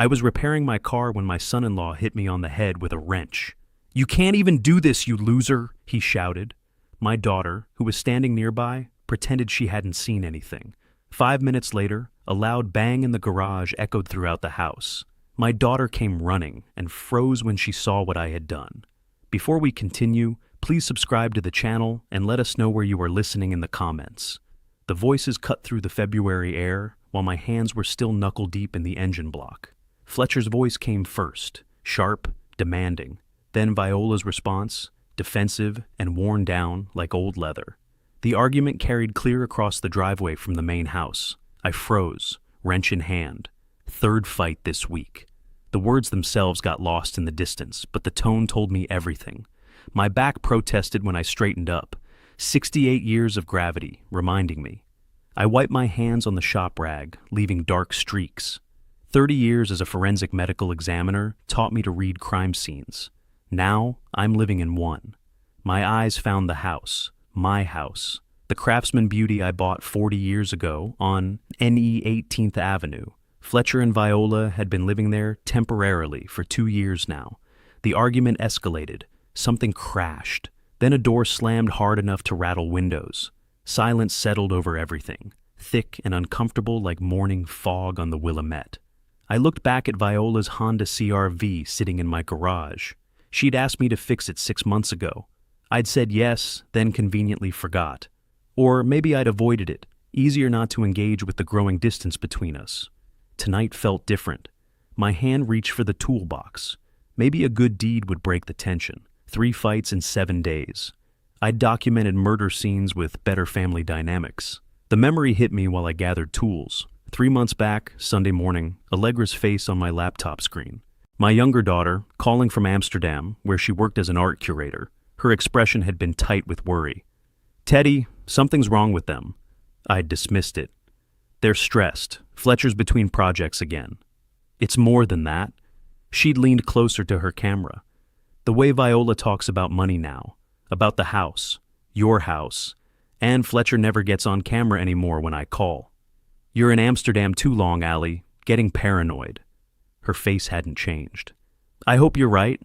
I was repairing my car when my son-in-law hit me on the head with a wrench. "You can't even do this, you loser," he shouted. My daughter, who was standing nearby, pretended she hadn't seen anything. 5 minutes later, a loud bang in the garage echoed throughout the house. My daughter came running and froze when she saw what I had done. Before we continue, please subscribe to the channel and let us know where you are listening in the comments. The voices cut through the February air while my hands were still knuckle-deep in the engine block. Fletcher's voice came first, sharp, demanding. Then Viola's response, defensive and worn down like old leather. The argument carried clear across the driveway from the main house. I froze, wrench in hand. Third fight this week. The words themselves got lost in the distance, but the tone told me everything. My back protested when I straightened up. 68 years of gravity, reminding me. I wiped my hands on the shop rag, leaving dark streaks. 30 years as a forensic medical examiner taught me to read crime scenes. Now, I'm living in one. My eyes found the house, my house, the Craftsman beauty I bought 40 years ago on NE 18th Avenue. Fletcher and Viola had been living there temporarily for 2 years now. The argument escalated. Something crashed. Then a door slammed hard enough to rattle windows. Silence settled over everything, thick and uncomfortable like morning fog on the Willamette. I looked back at Viola's Honda CR-V sitting in my garage. She'd asked me to fix it 6 months ago. I'd said yes, then conveniently forgot. Or maybe I'd avoided it, easier not to engage with the growing distance between us. Tonight felt different. My hand reached for the toolbox. Maybe a good deed would break the tension. 3 fights in 7 days. I'd documented murder scenes with better family dynamics. The memory hit me while I gathered tools. 3 months back, Sunday morning, Allegra's face on my laptop screen. My younger daughter, calling from Amsterdam, where she worked as an art curator. Her expression had been tight with worry. "Teddy, something's wrong with them." I'd dismissed it. "They're stressed. Fletcher's between projects again." "It's more than that." She'd leaned closer to her camera. "The way Viola talks about money now, about the house, your house, and Fletcher never gets on camera anymore when I call. You're in Amsterdam too long, Allie, getting paranoid." Her face hadn't changed. "I hope you're right."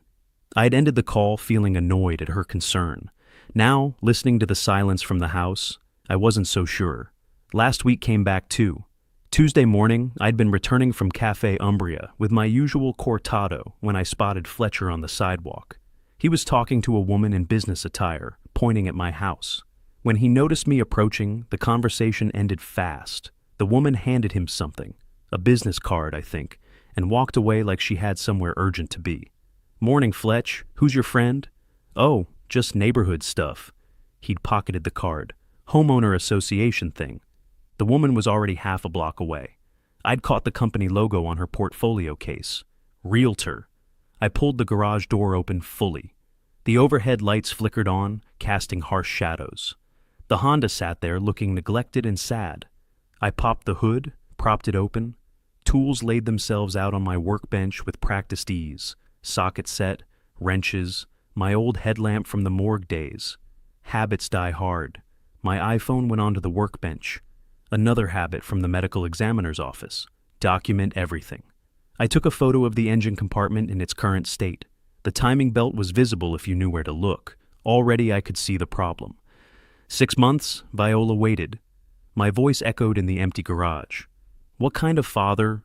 I'd ended the call feeling annoyed at her concern. Now, listening to the silence from the house, I wasn't so sure. Last week came back too. Tuesday morning, I'd been returning from Cafe Umbria with my usual cortado when I spotted Fletcher on the sidewalk. He was talking to a woman in business attire, pointing at my house. When he noticed me approaching, the conversation ended fast. The woman handed him something, a business card, I think, and walked away like she had somewhere urgent to be. "Morning, Fletch. Who's your friend?" "Oh, just neighborhood stuff." He'd pocketed the card. "Homeowner association thing." The woman was already half a block away. I'd caught the company logo on her portfolio case. Realtor. I pulled the garage door open fully. The overhead lights flickered on, casting harsh shadows. The Honda sat there looking neglected and sad. I popped the hood, propped it open. Tools laid themselves out on my workbench with practiced ease. Socket set, wrenches, my old headlamp from the morgue days. Habits die hard. My iPhone went onto the workbench. Another habit from the medical examiner's office. Document everything. I took a photo of the engine compartment in its current state. The timing belt was visible if you knew where to look. Already I could see the problem. 6 months, Viola waited. My voice echoed in the empty garage. "What kind of father?"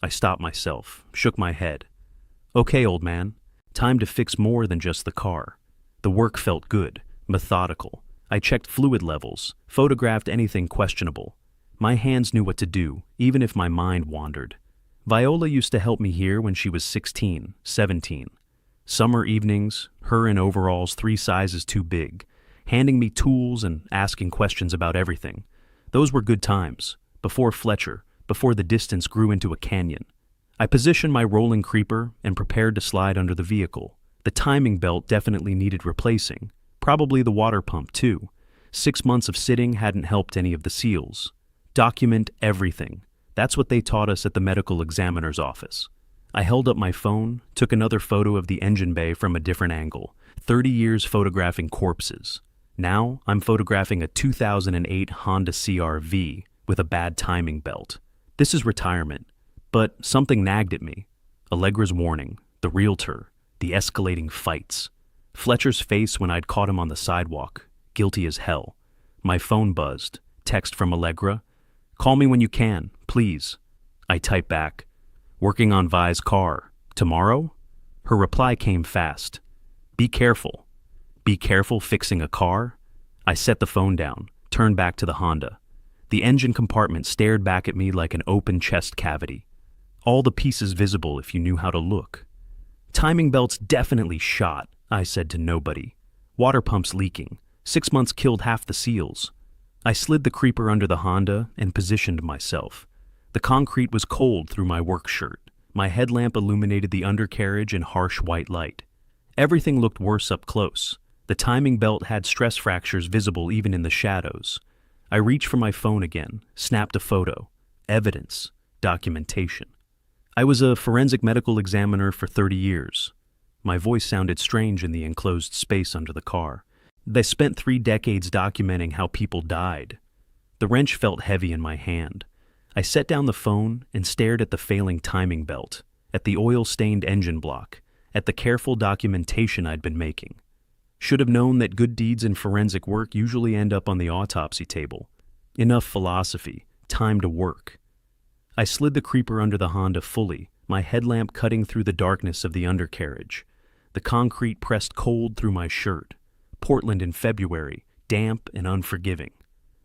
I stopped myself, shook my head. "Okay, old man. Time to fix more than just the car." The work felt good, methodical. I checked fluid levels, photographed anything questionable. My hands knew what to do, even if my mind wandered. Viola used to help me here when she was 16, 17. Summer evenings, her in overalls 3 sizes too big, handing me tools and asking questions about everything. Those were good times, before Fletcher, before the distance grew into a canyon. I positioned my rolling creeper and prepared to slide under the vehicle. The timing belt definitely needed replacing, probably the water pump too. 6 months of sitting hadn't helped any of the SILs. Document everything. That's what they taught us at the medical examiner's office. I held up my phone, took another photo of the engine bay from a different angle. 30 years photographing corpses. Now I'm photographing a 2008 Honda CR-V with a bad timing belt. This is retirement. But something nagged at me. Allegra's warning, the realtor, the escalating fights. Fletcher's face when I'd caught him on the sidewalk, guilty as hell. My phone buzzed. Text from Allegra. Call me when you can, please. I typed back. Working on Vi's car. Tomorrow? Her reply came fast. Be careful. Be careful fixing a car? I set the phone down, turned back to the Honda. The engine compartment stared back at me like an open chest cavity. All the pieces visible if you knew how to look. Timing belts definitely shot, I said to nobody. Water pumps leaking. 6 months killed half the SEALs. I slid the creeper under the Honda and positioned myself. The concrete was cold through my work shirt. My headlamp illuminated the undercarriage in harsh white light. Everything looked worse up close. The timing belt had stress fractures visible even in the shadows. I reached for my phone again, snapped a photo. Evidence. Documentation. I was a forensic medical examiner for 30 years. My voice sounded strange in the enclosed space under the car. They spent 3 decades documenting how people died. The wrench felt heavy in my hand. I set down the phone and stared at the failing timing belt, at the oil-stained engine block, at the careful documentation I'd been making. Should have known that good deeds in forensic work usually end up on the autopsy table. Enough philosophy, time to work. I slid the creeper under the Honda fully, my headlamp cutting through the darkness of the undercarriage. The concrete pressed cold through my shirt. Portland in February, damp and unforgiving.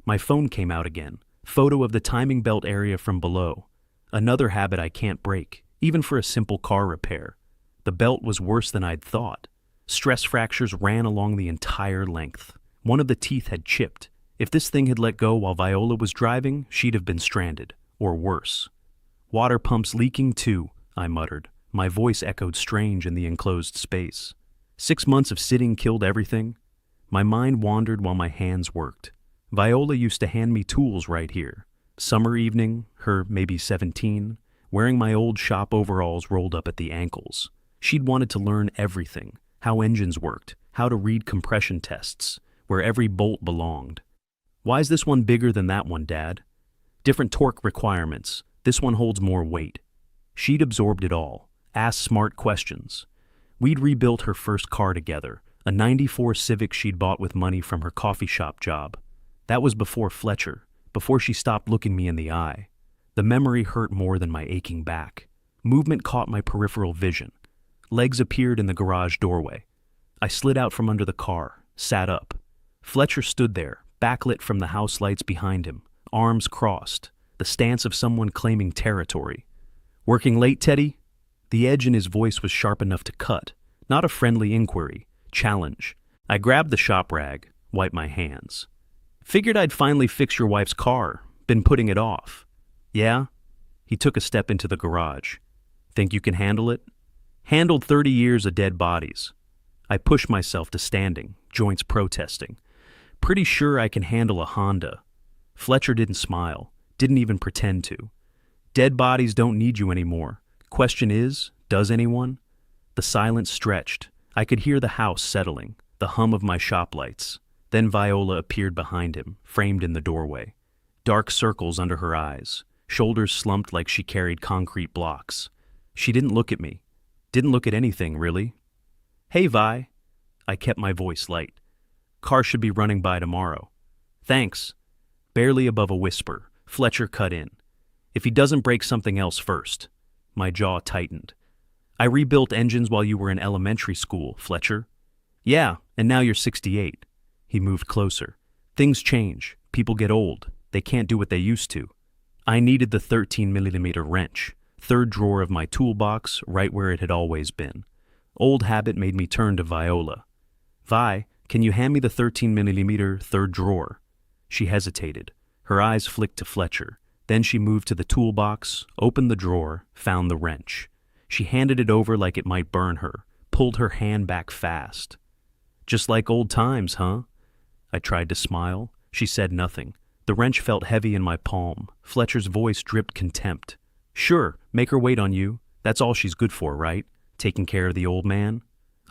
My phone came out again. Photo of the timing belt area from below. Another habit I can't break, even for a simple car repair. The belt was worse than I'd thought. Stress fractures ran along the entire length. One of the teeth had chipped. If this thing had let go while Viola was driving, she'd have been stranded, or worse. Water pumps leaking too, I muttered. My voice echoed strange in the enclosed space. 6 months of sitting killed everything. My mind wandered while my hands worked. Viola used to hand me tools right here. Summer evening, her maybe 17, wearing my old shop overalls rolled up at the ankles. She'd wanted to learn everything, how engines worked, how to read compression tests, where every bolt belonged. Why's this one bigger than that one, Dad? Different torque requirements. This one holds more weight. She'd absorbed it all, asked smart questions. We'd rebuilt her first car together, a '94 Civic she'd bought with money from her coffee shop job. That was before Fletcher, before she stopped looking me in the eye. The memory hurt more than my aching back. Movement caught my peripheral vision. Legs appeared in the garage doorway. I slid out from under the car, sat up. Fletcher stood there, backlit from the house lights behind him, arms crossed, the stance of someone claiming territory. Working late, Teddy? The edge in his voice was sharp enough to cut, not a friendly inquiry, challenge. I grabbed the shop rag, wiped my hands. Figured I'd finally fix your wife's car. Been putting it off. Yeah? He took a step into the garage. Think you can handle it? Handled 30 years of dead bodies. I pushed myself to standing, joints protesting. Pretty sure I can handle a Honda. Fletcher didn't smile, didn't even pretend to. Dead bodies don't need you anymore. Question is, does anyone? The silence stretched. I could hear the house settling, the hum of my shop lights. Then Viola appeared behind him, framed in the doorway. Dark circles under her eyes, shoulders slumped like she carried concrete blocks. She didn't look at me. Didn't look at anything, really. Hey, Vi. I kept my voice light. Car should be running by tomorrow. Thanks. Barely above a whisper, Fletcher cut in. If he doesn't break something else first. My jaw tightened. I rebuilt engines while you were in elementary school, Fletcher. Yeah, and now you're 68. He moved closer. Things change. People get old. They can't do what they used to. I needed the 13mm wrench, third drawer of my toolbox, right where it had always been. Old habit made me turn to Viola. Vi, can you hand me the 13mm third drawer? She hesitated. Her eyes flicked to Fletcher. Then she moved to the toolbox, opened the drawer, found the wrench. She handed it over like it might burn her, pulled her hand back fast. Just like old times, huh? I tried to smile. She said nothing. The wrench felt heavy in my palm. Fletcher's voice dripped contempt. Sure, make her wait on you. That's all she's good for, right? Taking care of the old man?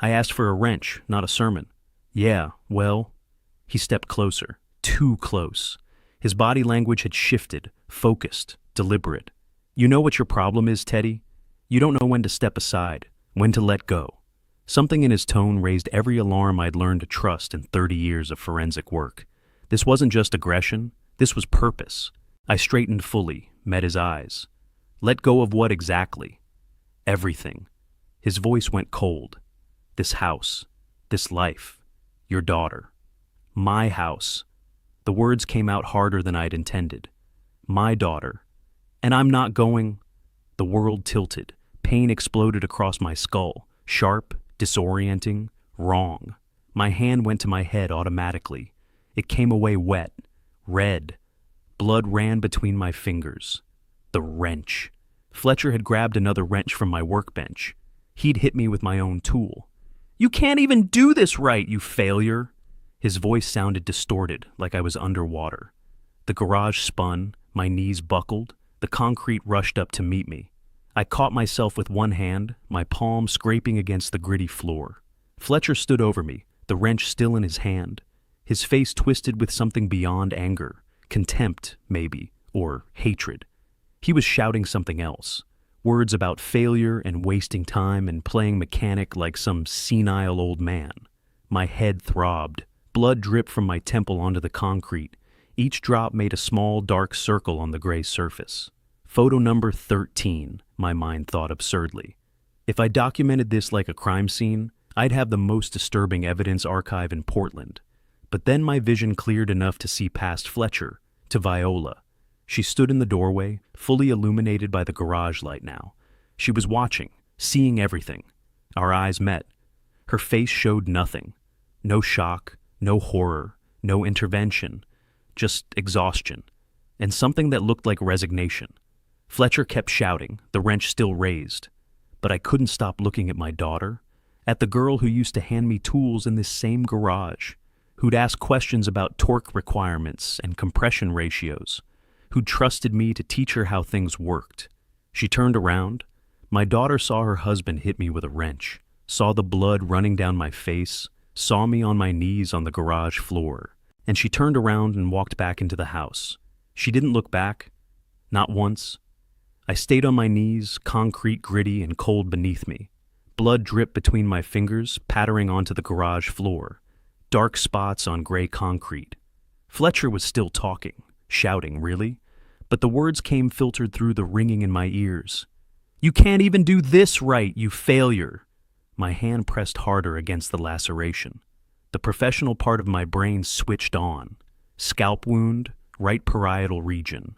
I asked for a wrench, not a sermon. Yeah, well... He stepped closer. Too close. His body language had shifted, focused, deliberate. You know what your problem is, Teddy? You don't know when to step aside, when to let go. Something in his tone raised every alarm I'd learned to trust in 30 years of forensic work. This wasn't just aggression, this was purpose. I straightened fully, met his eyes. Let go of what exactly? Everything. His voice went cold. This house, this life, your daughter. My house. The words came out harder than I'd intended. My daughter. And I'm not going. The world tilted. Pain exploded across my skull. Sharp, disorienting, wrong. My hand went to my head automatically. It came away wet, red. Blood ran between my fingers. The wrench. Fletcher had grabbed another wrench from my workbench. He'd hit me with my own tool. You can't even do this right, you failure. His voice sounded distorted, like I was underwater. The garage spun, my knees buckled, the concrete rushed up to meet me. I caught myself with one hand, my palm scraping against the gritty floor. Fletcher stood over me, the wrench still in his hand. His face twisted with something beyond anger, contempt, maybe, or hatred. He was shouting something else. Words about failure and wasting time and playing mechanic like some senile old man. My head throbbed. Blood dripped from my temple onto the concrete. Each drop made a small, dark circle on the gray surface. Photo number 13, my mind thought absurdly. If I documented this like a crime scene, I'd have the most disturbing evidence archive in Portland. But then my vision cleared enough to see past Fletcher, to Viola. She stood in the doorway, fully illuminated by the garage light now. She was watching, seeing everything. Our eyes met. Her face showed nothing. No shock, no horror, no intervention. Just exhaustion. And something that looked like resignation. Fletcher kept shouting, the wrench still raised. But I couldn't stop looking at my daughter, at the girl who used to hand me tools in this same garage, who'd ask questions about torque requirements and compression ratios, who'd trusted me to teach her how things worked. She turned around. My daughter saw her husband hit me with a wrench, saw the blood running down my face, saw me on my knees on the garage floor, and she turned around and walked back into the house. She didn't look back, not once. I stayed on my knees, concrete gritty and cold beneath me. Blood dripped between my fingers, pattering onto the garage floor. Dark spots on gray concrete. Fletcher was still talking, shouting, really, but the words came filtered through the ringing in my ears. You can't even do this right, you failure. My hand pressed harder against the laceration. The professional part of my brain switched on. Scalp wound, right parietal region.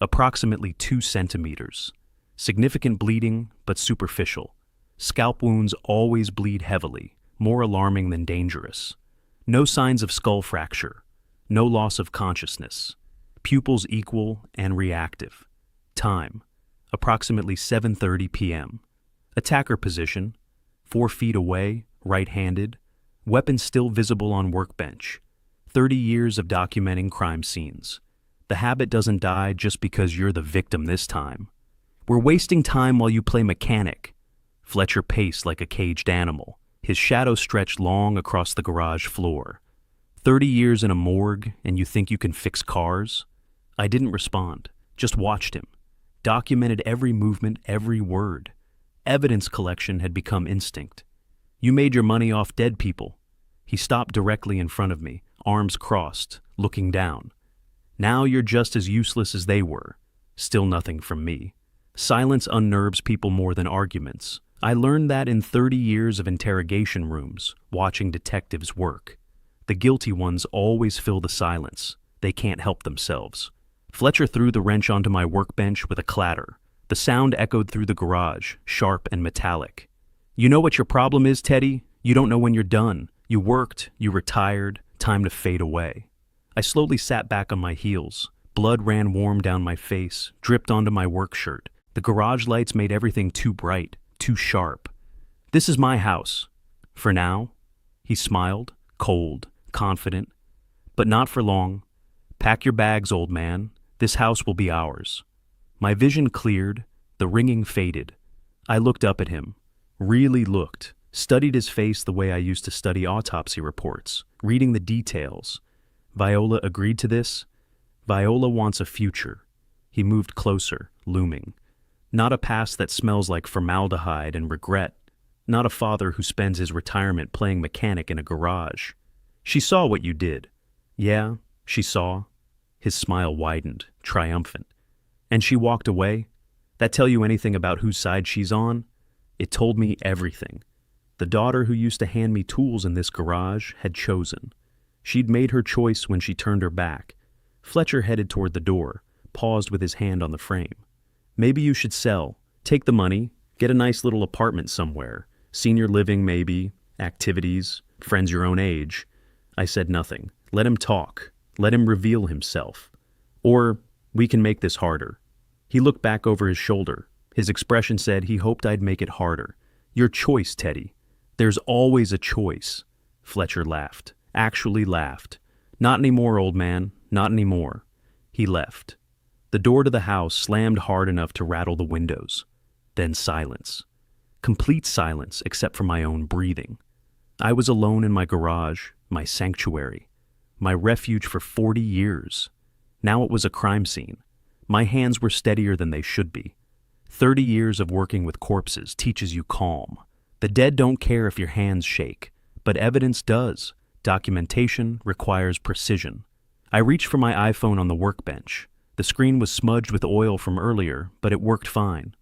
Approximately 2 centimeters. Significant bleeding, but superficial. Scalp wounds always bleed heavily, more alarming than dangerous. No signs of skull fracture. No loss of consciousness. Pupils equal and reactive. Time, approximately 7:30 p.m. Attacker position, 4 feet away, right-handed. Weapon still visible on workbench. 30 years of documenting crime scenes. The habit doesn't die just because you're the victim this time. We're wasting time while you play mechanic. Fletcher paced like a caged animal. His shadow stretched long across the garage floor. 30 years in a morgue, and you think you can fix cars? I didn't respond, just watched him. Documented every movement, every word. Evidence collection had become instinct. You made your money off dead people. He stopped directly in front of me, arms crossed, looking down. Now you're just as useless as they were. Still nothing from me. Silence unnerves people more than arguments. I learned that in 30 years of interrogation rooms, watching detectives work. The guilty ones always fill the silence. They can't help themselves. Fletcher threw the wrench onto my workbench with a clatter. The sound echoed through the garage, sharp and metallic. You know what your problem is, Teddy? You don't know when you're done. You worked, you retired, time to fade away. I slowly sat back on my heels. Blood ran warm down my face, dripped onto my work shirt. The garage lights made everything too bright, too sharp. This is my house. For now. He smiled, cold, confident. But not for long. Pack your bags, old man. This house will be ours. My vision cleared, the ringing faded. I looked up at him. Really looked. Studied his face the way I used to study autopsy reports, reading the details. Viola agreed to this. Viola wants a future. He moved closer, looming. Not a past that smells like formaldehyde and regret. Not a father who spends his retirement playing mechanic in a garage. She saw what you did. Yeah, she saw. His smile widened, triumphant. And she walked away? That tell you anything about whose side she's on? It told me everything. The daughter who used to hand me tools in this garage had chosen. She'd made her choice when she turned her back. Fletcher headed toward the door, paused with his hand on the frame. Maybe you should sell. Take the money, get a nice little apartment somewhere. Senior living maybe, activities, friends your own age. I said nothing. Let him talk. Let him reveal himself. Or we can make this harder. He looked back over his shoulder. His expression said he hoped I'd make it harder. Your choice, Teddy. There's always a choice. Fletcher laughed. Actually laughed. Not anymore, old man. Not anymore. He left. The door to the house slammed hard enough to rattle the windows. Then silence. Complete silence except for my own breathing. I was alone in my garage, my sanctuary, my refuge for 40 years. Now it was a crime scene. My hands were steadier than they should be. 30 years of working with corpses teaches you calm. The dead don't care if your hands shake, but evidence does. Documentation requires precision. I reached for my iPhone on the workbench. The screen was smudged with oil from earlier, but it worked fine.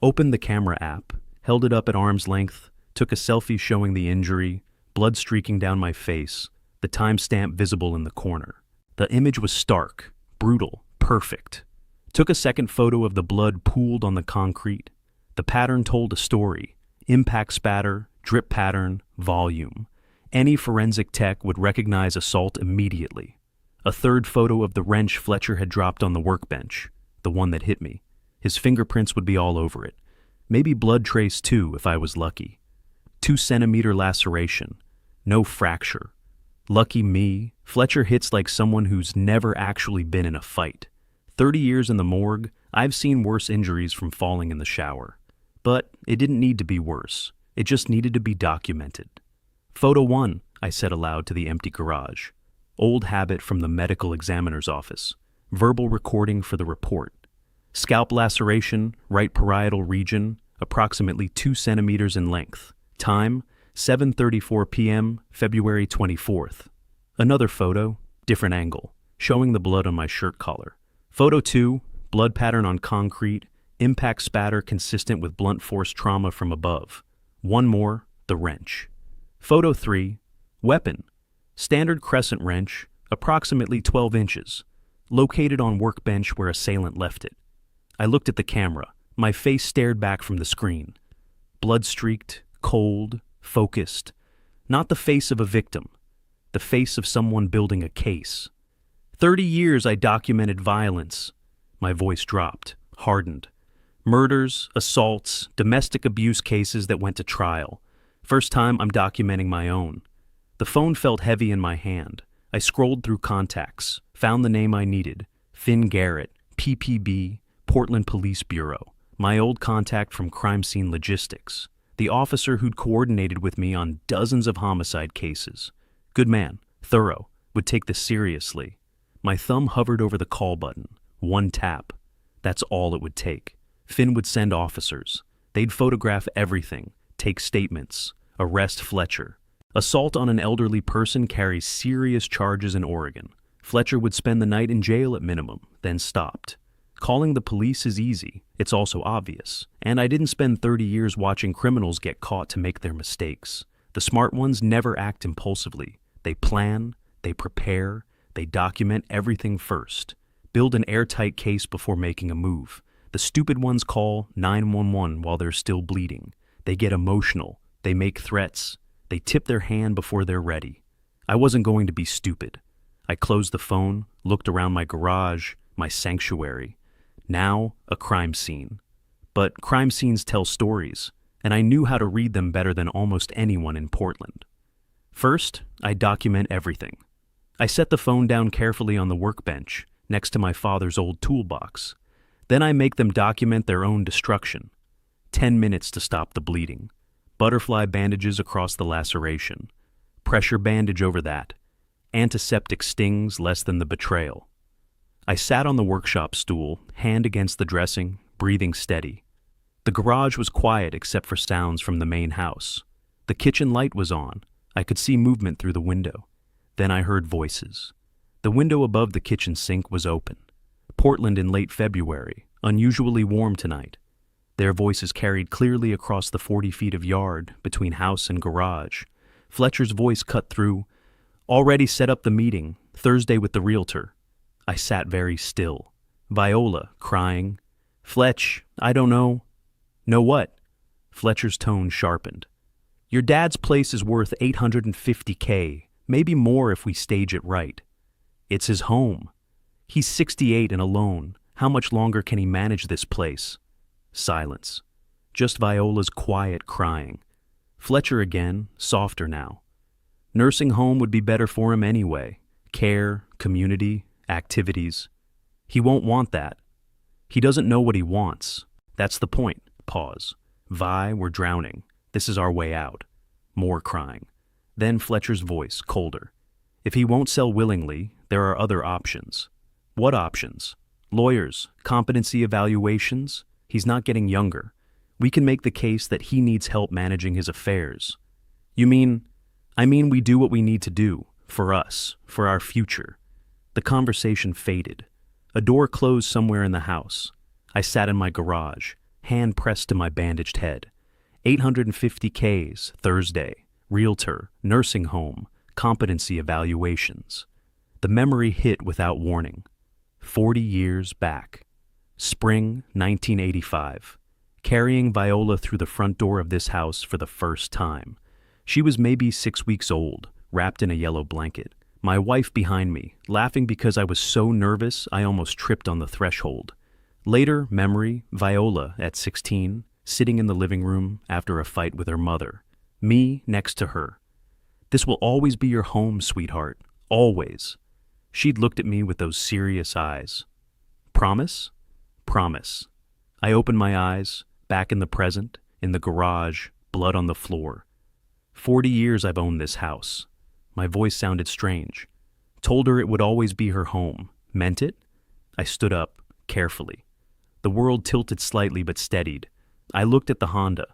Opened the camera app, held it up at arm's length, took a selfie showing the injury, blood streaking down my face, the timestamp visible in the corner. The image was stark, brutal, perfect. Took a second photo of the blood pooled on the concrete. The pattern told a story. Impact spatter, drip pattern, volume. Any forensic tech would recognize assault immediately. A third photo of the wrench Fletcher had dropped on the workbench, the one that hit me. His fingerprints would be all over it. Maybe blood trace too, if I was lucky. 2-centimeter laceration. No fracture. Lucky me, Fletcher hits like someone who's never actually been in a fight. 30 years in the morgue, I've seen worse injuries from falling in the shower. But it didn't need to be worse. It just needed to be documented. Photo 1, I said aloud to the empty garage. Old habit from the medical examiner's office. Verbal recording for the report. Scalp laceration, right parietal region, approximately 2 centimeters in length. Time, 7:34 p.m., February 24th. Another photo, different angle, showing the blood on my shirt collar. Photo 2, blood pattern on concrete, impact spatter consistent with blunt force trauma from above. One more, the wrench. Photo 3, weapon. Standard crescent wrench, approximately 12 inches, located on workbench where assailant left it. I looked at the camera. My face stared back from the screen. Blood-streaked, cold, focused. Not the face of a victim. The face of someone building a case. 30 years I documented violence. My voice dropped, hardened. Murders, assaults, domestic abuse cases that went to trial. First time I'm documenting my own. The phone felt heavy in my hand. I scrolled through contacts, found the name I needed. Finn Garrett, PPB, Portland Police Bureau. My old contact from crime scene logistics. The officer who'd coordinated with me on dozens of homicide cases. Good man, thorough, would take this seriously. My thumb hovered over the call button. One tap. That's all it would take. Finn would send officers. They'd photograph everything, take statements, arrest Fletcher. Assault on an elderly person carries serious charges in Oregon. Fletcher would spend the night in jail at minimum, then stopped. Calling the police is easy. It's also obvious. And I didn't spend 30 years watching criminals get caught to make their mistakes. The smart ones never act impulsively. They plan, they prepare, they document everything first. Build an airtight case before making a move. The stupid ones call 911 while they're still bleeding. They get emotional. They make threats. They tip their hand before they're ready. I wasn't going to be stupid. I closed the phone, looked around my garage, my sanctuary. Now, a crime scene. But crime scenes tell stories, and I knew how to read them better than almost anyone in Portland. First, I document everything. I set the phone down carefully on the workbench, next to my father's old toolbox. Then I make them document their own destruction. 10 minutes to stop the bleeding. Butterfly bandages across the laceration. Pressure bandage over that. Antiseptic stings less than the betrayal. I sat on the workshop stool, hand against the dressing, breathing steady. The garage was quiet except for sounds from the main house. The kitchen light was on. I could see movement through the window. Then I heard voices. The window above the kitchen sink was open. Portland in late February, unusually warm tonight. Their voices carried clearly across the 40 feet of yard between house and garage. Fletcher's voice cut through. Already set up the meeting, Thursday with the realtor. I sat very still. Viola, crying. Fletch, I don't know. Know what? Fletcher's tone sharpened. Your dad's place is worth $850K, maybe more if we stage it right. It's his home. He's 68 and alone. How much longer can he manage this place? Silence. Just Viola's quiet crying. Fletcher again, softer now. Nursing home would be better for him anyway. Care, community, activities. He won't want that. He doesn't know what he wants. That's the point. Pause. Vi, we're drowning. This is our way out. More crying. Then Fletcher's voice, colder. If he won't sell willingly, there are other options. What options? Lawyers, competency evaluations. He's not getting younger. We can make the case that he needs help managing his affairs. You mean? I mean we do what we need to do. For us. For our future. The conversation faded. A door closed somewhere in the house. I sat in my garage, hand pressed to my bandaged head. 850Ks, Thursday, realtor, nursing home, competency evaluations. The memory hit without warning. 40 years back. Spring 1985. Carrying Viola through the front door of this house for the first time. She was maybe 6 weeks old, wrapped in a yellow blanket. My wife behind me, laughing because I was so nervous I almost tripped on the threshold. Later, memory, Viola at 16, sitting in the living room after a fight with her mother. Me next to her. This will always be your home, sweetheart. Always. She'd looked at me with those serious eyes. Promise? Promise. I opened my eyes, back in the present, in the garage, blood on the floor. 40 years I've owned this house. My voice sounded strange. Told her it would always be her home. Meant it? I stood up, carefully. The world tilted slightly but steadied. I looked at the Honda,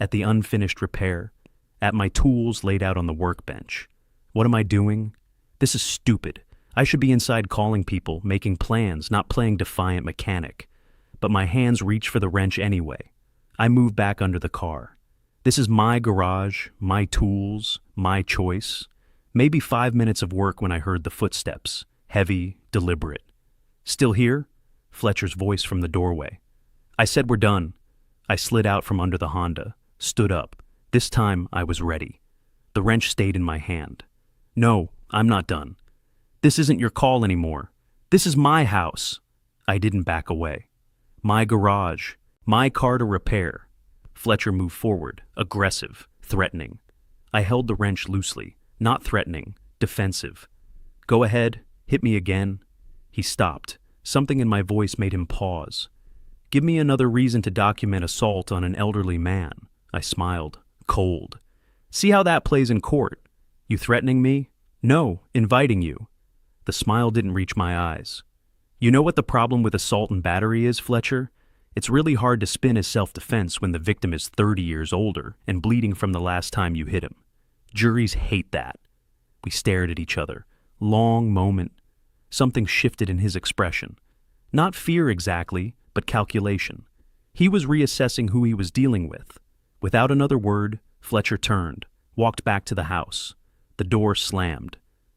at the unfinished repair, at my tools laid out on the workbench. What am I doing? This is stupid. I should be inside calling people, making plans, not playing defiant mechanic. But my hands reached for the wrench anyway. I moved back under the car. This is my garage, my tools, my choice. Maybe 5 minutes of work when I heard the footsteps, heavy, deliberate. Still here? Fletcher's voice from the doorway. I said we're done. I slid out from under the Honda, stood up. This time I was ready. The wrench stayed in my hand. No, I'm not done. This isn't your call anymore. This is my house. I didn't back away. My garage, my car to repair. Fletcher moved forward, aggressive, threatening. I held the wrench loosely. Not threatening, defensive. Go ahead, hit me again. He stopped. Something in my voice made him pause. Give me another reason to document assault on an elderly man. I smiled, cold. See how that plays in court. You threatening me? No, inviting you. The smile didn't reach my eyes. You know what the problem with assault and battery is, Fletcher? It's really hard to spin as self-defense when the victim is 30 years older and bleeding from the last time you hit him. Juries hate that. We stared at each other. Long moment. Something shifted in his expression. Not fear exactly, but calculation. He was reassessing who he was dealing with. Without another word, Fletcher turned, walked back to the house. The door slammed.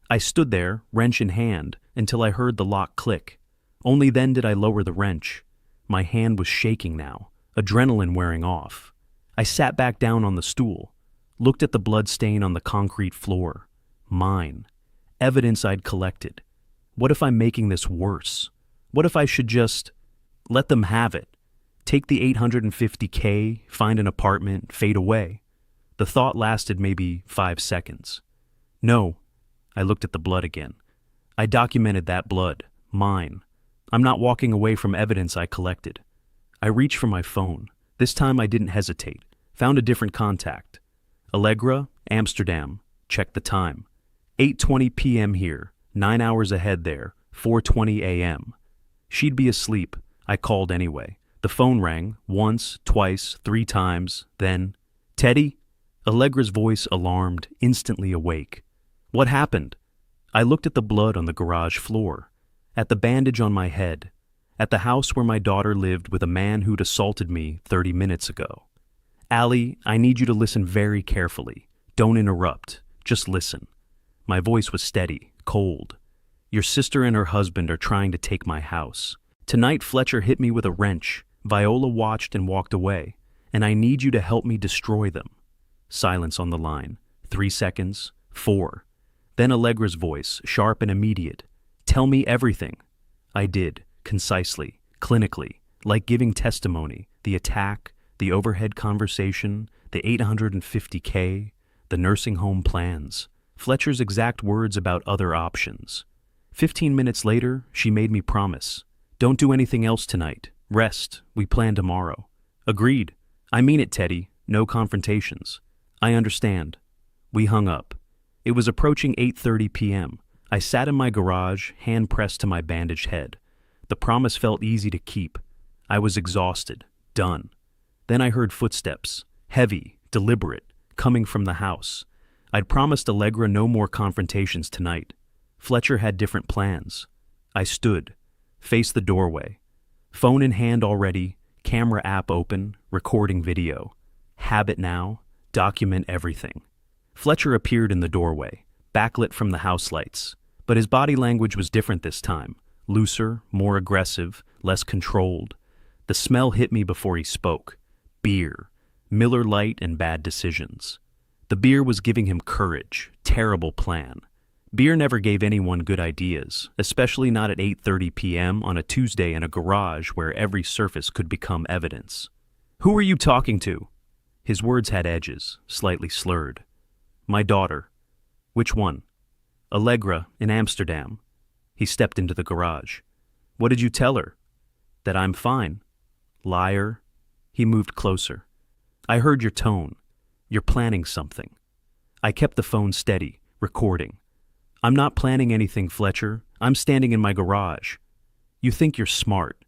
I stood there, wrench in hand, until I heard the lock click. Only then did I lower the wrench. My hand was shaking now, adrenaline wearing off. I sat back down on the stool. Looked at the blood stain on the concrete floor. Mine. Evidence I'd collected. What if I'm making this worse? What if I should just let them have it? Take the $850K, find an apartment, fade away. The thought lasted maybe 5 seconds. No. I looked at the blood again. I documented that blood. Mine. I'm not walking away from evidence I collected. I reached for my phone. This time I didn't hesitate. Found a different contact. Allegra, Amsterdam. Check the time. 8:20 p.m. here, 9 hours ahead there, 4:20 a.m. She'd be asleep. I called anyway. The phone rang, once, twice, 3 times, then, "Teddy?" Allegra's voice alarmed, instantly awake. "What happened?" I looked at the blood on the garage floor, at the bandage on my head, at the house where my daughter lived with a man who'd assaulted me 30 minutes ago. "Allie, I need you to listen very carefully. Don't interrupt. Just listen." My voice was steady, cold. "Your sister and her husband are trying to take my house. Tonight Fletcher hit me with a wrench. Viola watched and walked away, and I need you to help me destroy them." Silence on the line. 3 seconds. 4. Then Allegra's voice, sharp and immediate. "Tell me everything." I did, concisely, clinically, like giving testimony, the attack, the overhead conversation, the $850K, the nursing home plans, Fletcher's exact words about other options. 15 minutes later, she made me promise. "Don't do anything else tonight. Rest. We plan tomorrow." "Agreed. I mean it, Teddy. No confrontations." "I understand." We hung up. It was approaching 8:30 p.m. I sat in my garage, hand pressed to my bandaged head. The promise felt easy to keep. I was exhausted, done. Then I heard footsteps, heavy, deliberate, coming from the house. I'd promised Allegra no more confrontations tonight. Fletcher had different plans. I stood, faced the doorway. Phone in hand already, camera app open, recording video. Habit now, document everything. Fletcher appeared in the doorway, backlit from the house lights, but his body language was different this time, looser, more aggressive, less controlled. The smell hit me before he spoke. Beer, Miller Lite and bad decisions. The beer was giving him courage, terrible plan. Beer never gave anyone good ideas, especially not at 8:30 p.m. on a Tuesday in a garage where every surface could become evidence. "Who are you talking to?" His words had edges, slightly slurred. "My daughter." "Which one?" "Allegra, in Amsterdam." He stepped into the garage. "What did you tell her?" "That I'm fine." "Liar." He moved closer. "I heard your tone. You're planning something." I kept the phone steady, recording. "I'm not planning anything, Fletcher. I'm standing in my garage." "You think you're smart."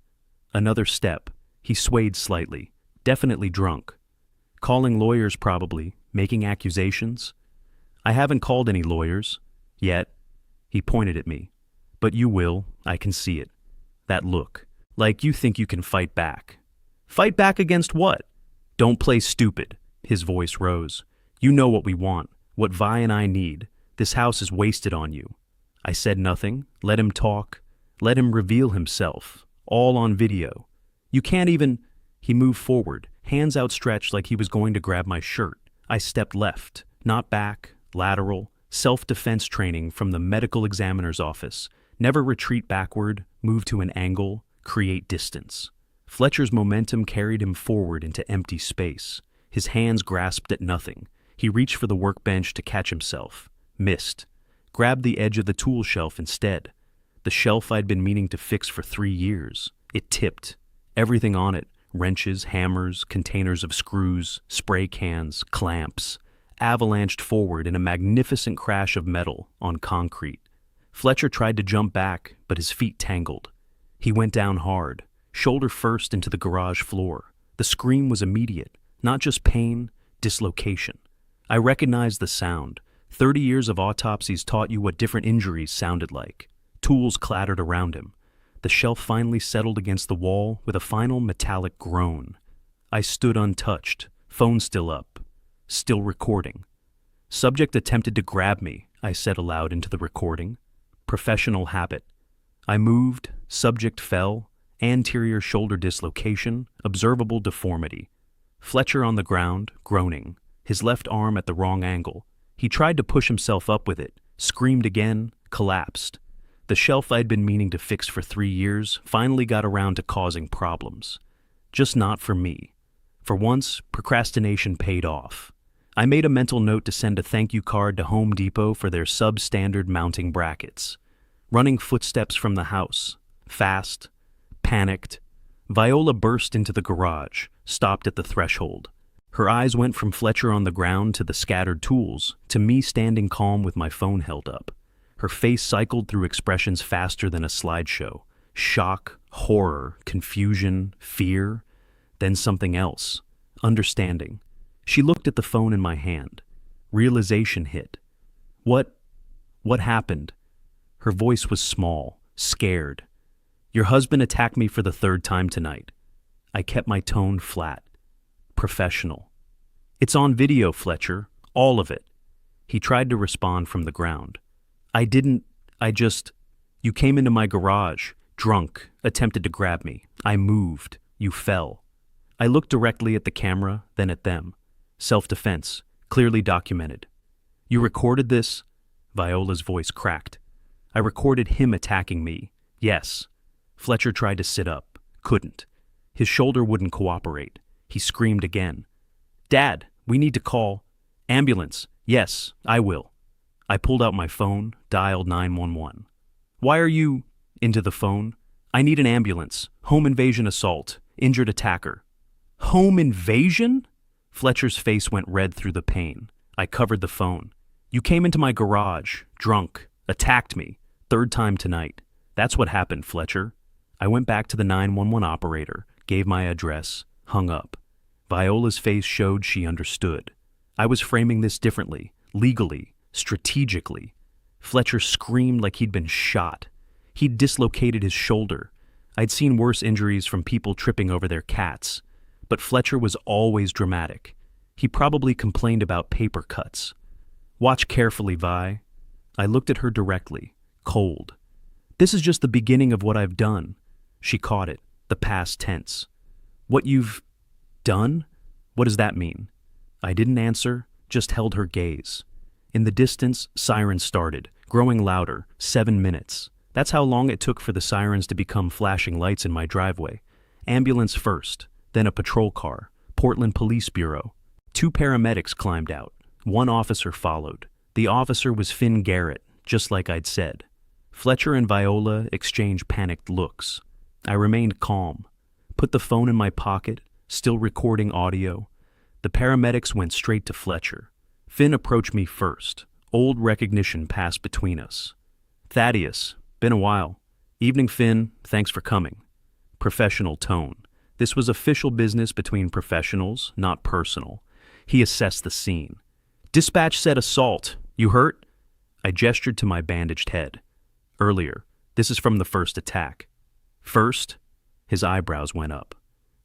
Another step. He swayed slightly, definitely drunk. "Calling lawyers probably, making accusations." "I haven't called any lawyers. Yet." He pointed at me. "But you will, I can see it. That look. Like you think you can fight back." "Fight back against what?" "Don't play stupid." His voice rose. "You know what we want, what Vi and I need. This house is wasted on you." I said nothing, let him talk, let him reveal himself, all on video. "You can't even—" He moved forward, hands outstretched like he was going to grab my shirt. I stepped left, not back, lateral, self-defense training from the medical examiner's office. Never retreat backward, move to an angle, create distance. Fletcher's momentum carried him forward into empty space. His hands grasped at nothing. He reached for the workbench to catch himself. Missed. Grabbed the edge of the tool shelf instead. The shelf I'd been meaning to fix for 3 years. It tipped. Everything on it, wrenches, hammers, containers of screws, spray cans, clamps, avalanched forward in a magnificent crash of metal on concrete. Fletcher tried to jump back, but his feet tangled. He went down hard, shoulder first into the garage floor. The scream was immediate, not just pain, dislocation. I recognized the sound. 30 years of autopsies taught you what different injuries sounded like. Tools clattered around him. The shelf finally settled against the wall with a final metallic groan. I stood untouched, phone still up, still recording. "Subject attempted to grab me," I said aloud into the recording. Professional habit. I moved, subject fell, anterior shoulder dislocation, observable deformity. Fletcher on the ground, groaning, his left arm at the wrong angle. He tried to push himself up with it, screamed again, collapsed. The shelf I'd been meaning to fix for 3 years finally got around to causing problems. Just not for me. For once, procrastination paid off. I made a mental note to send a thank you card to Home Depot for their substandard mounting brackets. Running footsteps from the house. Fast. Panicked. Viola burst into the garage, stopped at the threshold. Her eyes went from Fletcher on the ground to the scattered tools, to me standing calm with my phone held up. Her face cycled through expressions faster than a slideshow. Shock, horror, confusion, fear. Then something else. Understanding. She looked at the phone in my hand. Realization hit. What happened? Her voice was small, scared. Your husband attacked me for the third time tonight. I kept my tone flat. Professional. It's on video, Fletcher. All of it. He tried to respond from the ground. You came into my garage, drunk, attempted to grab me. I moved. You fell. I looked directly at the camera, then at them. Self-defense, clearly documented. You recorded this? Viola's voice cracked. I recorded him attacking me. Yes. Fletcher tried to sit up. Couldn't. His shoulder wouldn't cooperate. He screamed again. Dad, we need to call. Ambulance. Yes, I will. I pulled out my phone, dialed 911. Why are you... Into the phone. I need an ambulance. Home invasion assault. Injured attacker. Home invasion? Fletcher's face went red through the pain. I covered the phone. You came into my garage, drunk, attacked me. Third time tonight. That's what happened, Fletcher. I went back to the 911 operator, gave my address, hung up. Viola's face showed she understood. I was framing this differently, legally, strategically. Fletcher screamed like he'd been shot. He'd dislocated his shoulder. I'd seen worse injuries from people tripping over their cats. But Fletcher was always dramatic. He probably complained about paper cuts. Watch carefully, Vi. I looked at her directly, cold. This is just the beginning of what I've done. She caught it, the past tense. What you've done? What does that mean? I didn't answer, just held her gaze. In the distance, sirens started, growing louder, 7 minutes. That's how long it took for the sirens to become flashing lights in my driveway. Ambulance first, then a patrol car, Portland Police Bureau. 2 paramedics climbed out. 1 officer followed. The officer was Finn Garrett, just like I'd said. Fletcher and Viola exchanged panicked looks. I remained calm, put the phone in my pocket, still recording audio. The paramedics went straight to Fletcher. Finn approached me first. Old recognition passed between us. Thaddeus, been a while. Evening, Finn, thanks for coming. Professional tone. This was official business between professionals, not personal. He assessed the scene. Dispatch said assault. You hurt? I gestured to my bandaged head. Earlier. This is from the first attack. First? His eyebrows went up.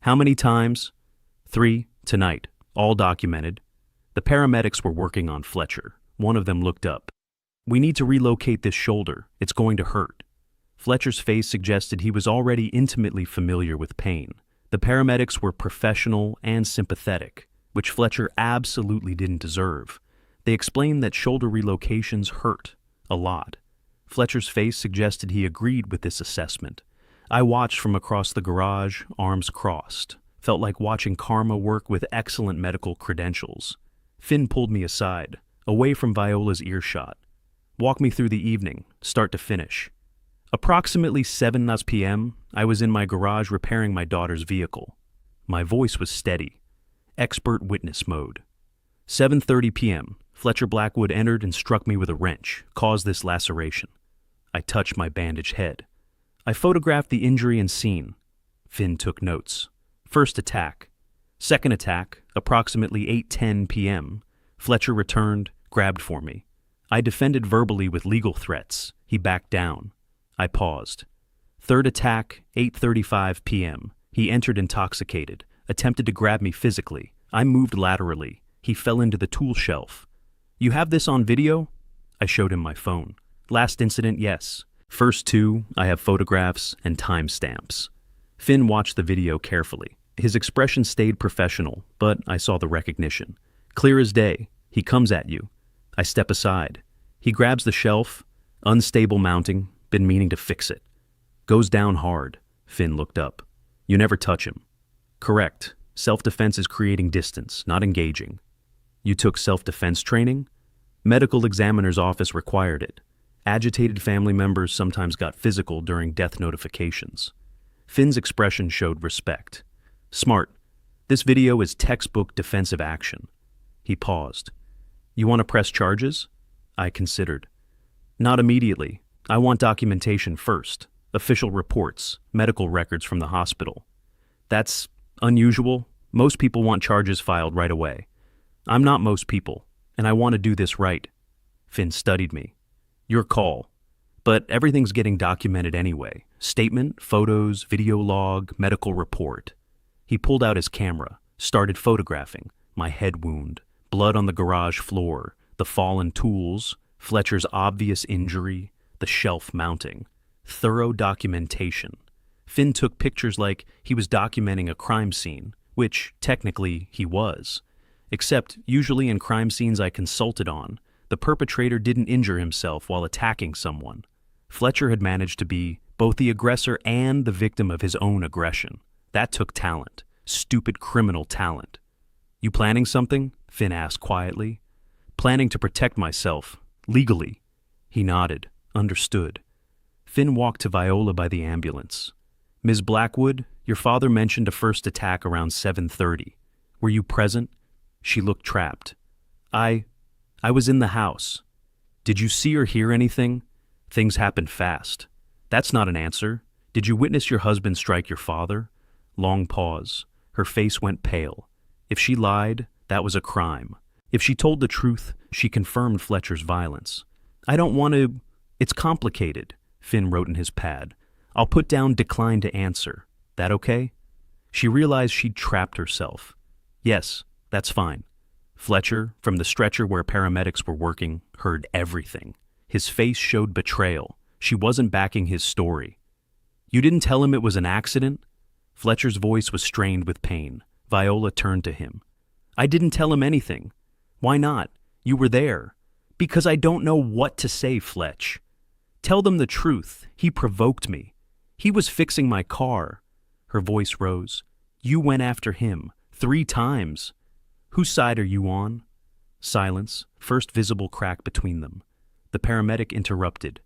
How many times? 3, tonight. All documented. The paramedics were working on Fletcher. One of them looked up. We need to relocate this shoulder. It's going to hurt. Fletcher's face suggested he was already intimately familiar with pain. The paramedics were professional and sympathetic, which Fletcher absolutely didn't deserve. They explained that shoulder relocations hurt a lot. Fletcher's face suggested he agreed with this assessment. I watched from across the garage, arms crossed. Felt like watching karma work with excellent medical credentials. Finn pulled me aside, away from Viola's earshot. Walk me through the evening, start to finish. Approximately 7 p.m., I was in my garage repairing my daughter's vehicle. My voice was steady. Expert witness mode. 7:30 p.m., Fletcher Blackwood entered and struck me with a wrench, caused this laceration. I touched my bandaged head. I photographed the injury and scene. Finn took notes. First attack. Second attack, approximately 8:10 p.m. Fletcher returned, grabbed for me. I defended verbally with legal threats. He backed down. I paused. Third attack, 8:35 p.m. He entered intoxicated, attempted to grab me physically. I moved laterally. He fell into the tool shelf. You have this on video? I showed him my phone. Last incident, yes. First 2, I have photographs and timestamps. Finn watched the video carefully. His expression stayed professional, but I saw the recognition. Clear as day. He comes at you. I step aside. He grabs the shelf. Unstable mounting. Been meaning to fix it. Goes down hard. Finn looked up. You never touch him. Correct. Self-defense is creating distance, not engaging. You took self-defense training? Medical examiner's office required it. Agitated family members sometimes got physical during death notifications. Finn's expression showed respect. Smart. This video is textbook defensive action. He paused. You want to press charges? I considered. Not immediately. I want documentation first. Official reports, medical records from the hospital. That's Unusual. Most people want charges filed right away. I'm not most people, and I want to do this right. Finn studied me. Your call. But everything's getting documented anyway. Statement, photos, video log, medical report. He pulled out his camera, started photographing. My head wound, blood on the garage floor, the fallen tools, Fletcher's obvious injury, the shelf mounting. Thorough documentation. Finn took pictures like he was documenting a crime scene, which, technically, he was. Except, usually in crime scenes I consulted on, the perpetrator didn't injure himself while attacking someone. Fletcher had managed to be both the aggressor and the victim of his own aggression. That took talent. Stupid criminal talent. You planning something? Finn asked quietly. Planning to protect myself. Legally. He nodded. Understood. Finn walked to Viola by the ambulance. Ms. Blackwood, your father mentioned a first attack around 7:30. Were you present? She looked trapped. I was in the house. Did you see or hear anything? Things happened fast. That's not an answer. Did you witness your husband strike your father? Long pause. Her face went pale. If she lied, that was a crime. If she told the truth, she confirmed Fletcher's violence. I don't want to... It's complicated, Finn wrote in his pad. I'll put down decline to answer. That okay? She realized she'd trapped herself. Yes, that's fine. Fletcher, from the stretcher where paramedics were working, heard everything. His face showed betrayal. She wasn't backing his story. You didn't tell him it was an accident? Fletcher's voice was strained with pain. Viola turned to him. I didn't tell him anything. Why not? You were there. Because I don't know what to say, Fletch. Tell them the truth. He provoked me. He was fixing my car. Her voice rose. You went after him 3 times. Whose side are you on? Silence, first visible crack between them. The paramedic interrupted.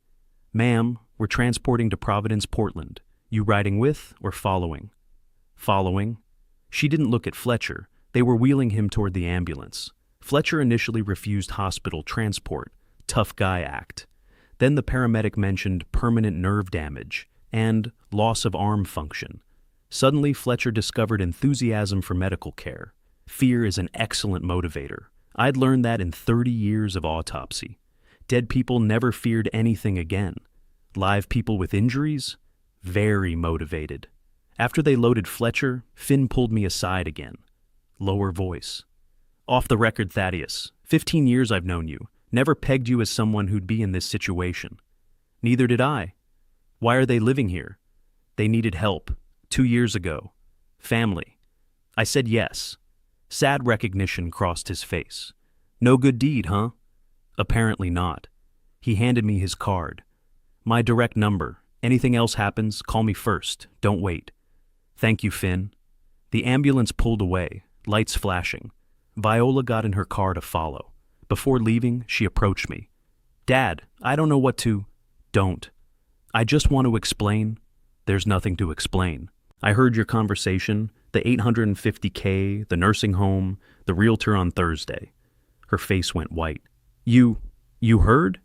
Ma'am, we're transporting to Providence, Portland. You riding with or following? Following. She didn't look at Fletcher. They were wheeling him toward the ambulance. Fletcher initially refused hospital transport. Tough guy act. Then the paramedic mentioned permanent nerve damage and loss of arm function. Suddenly, Fletcher discovered enthusiasm for medical care. Fear is an excellent motivator. I'd learned that in 30 years of autopsy. Dead people never feared anything again. Live people with injuries? Very motivated. After they loaded Fletcher, Finn pulled me aside again. Lower voice. Off the record, Thaddeus. 15 years I've known you. Never pegged you as someone who'd be in this situation. Neither did I. Why are they living here? They needed help. 2 years ago. Family. I said yes. Sad recognition crossed his face. No good deed, huh? Apparently not. He handed me his card. My direct number. Anything else happens, call me first. Don't wait. Thank you, Finn. The ambulance pulled away, lights flashing. Viola got in her car to follow. Before leaving, she approached me. Dad, I don't know what to... Don't. I just want to explain. There's nothing to explain. I heard your conversation, the $850K, the nursing home, the realtor on Thursday. Her face went white. You heard?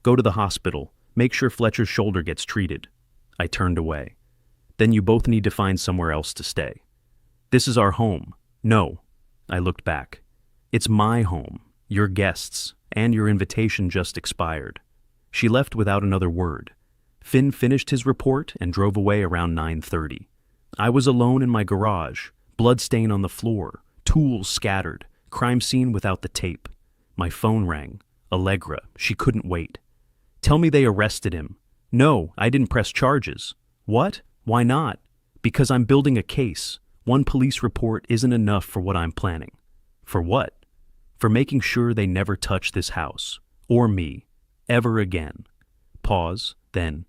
Go to the hospital. Make sure Fletcher's shoulder gets treated. I turned away. Then you both need to find somewhere else to stay. This is our home. No. I looked back. It's my home, your guests, and your invitation just expired. She left without another word. Finn finished his report and drove away around 9:30. I was alone in my garage, blood stain on the floor, tools scattered, crime scene without the tape. My phone rang. Allegra, she couldn't wait. Tell me they arrested him. No, I didn't press charges. What? Why not? Because I'm building a case. One police report isn't enough for what I'm planning. For what? For making sure they never touch this house. Or me. Ever again. Pause, then.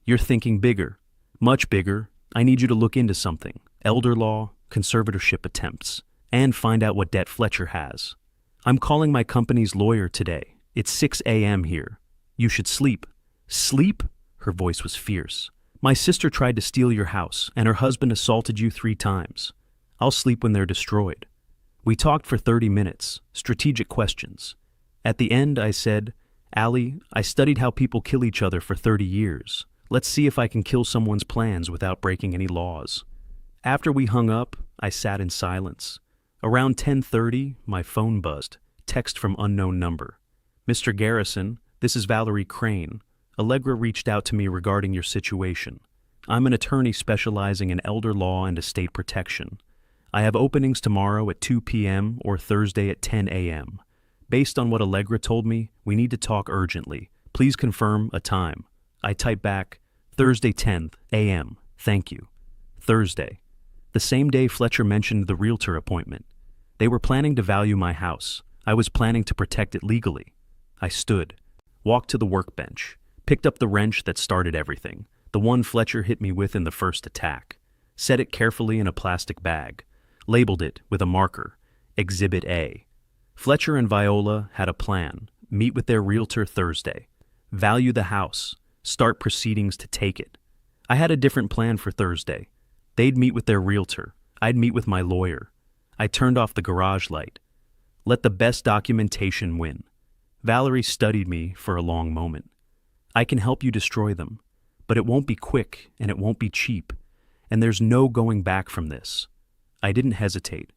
You're thinking bigger. Much bigger. I need you to look into something. Elder law, conservatorship attempts, and find out what debt Fletcher has. I'm calling my company's lawyer today. It's 6 a.m. here. You should sleep. Sleep? Her voice was fierce. My sister tried to steal your house, and her husband assaulted you 3 times. I'll sleep when they're destroyed. We talked for 30 minutes, strategic questions. At the end, I said, Allie, I studied how people kill each other for 30 years. Let's see if I can kill someone's plans without breaking any laws. After we hung up, I sat in silence. Around 10:30, my phone buzzed. Text from unknown number. Mr. Garrison, this is Valerie Crane. Allegra reached out to me regarding your situation. I'm an attorney specializing in elder law and estate protection. I have openings tomorrow at 2 p.m. or Thursday at 10 a.m. Based on what Allegra told me, we need to talk urgently. Please confirm a time. I type back, Thursday 10th a.m. Thank you. Thursday. The same day Fletcher mentioned the realtor appointment. They were planning to value my house. I was planning to protect it legally. I stood, walked to the workbench, picked up the wrench that started everything, the one Fletcher hit me with in the first attack, set it carefully in a plastic bag, labeled it with a marker, Exhibit A. Fletcher and Viola had a plan, meet with their realtor Thursday, value the house, start proceedings to take it. I had a different plan for Thursday. They'd meet with their realtor. I'd meet with my lawyer. I turned off the garage light. Let the best documentation win. Valerie studied me for a long moment. I can help you destroy them, but it won't be quick and it won't be cheap, and there's no going back from this. I didn't hesitate.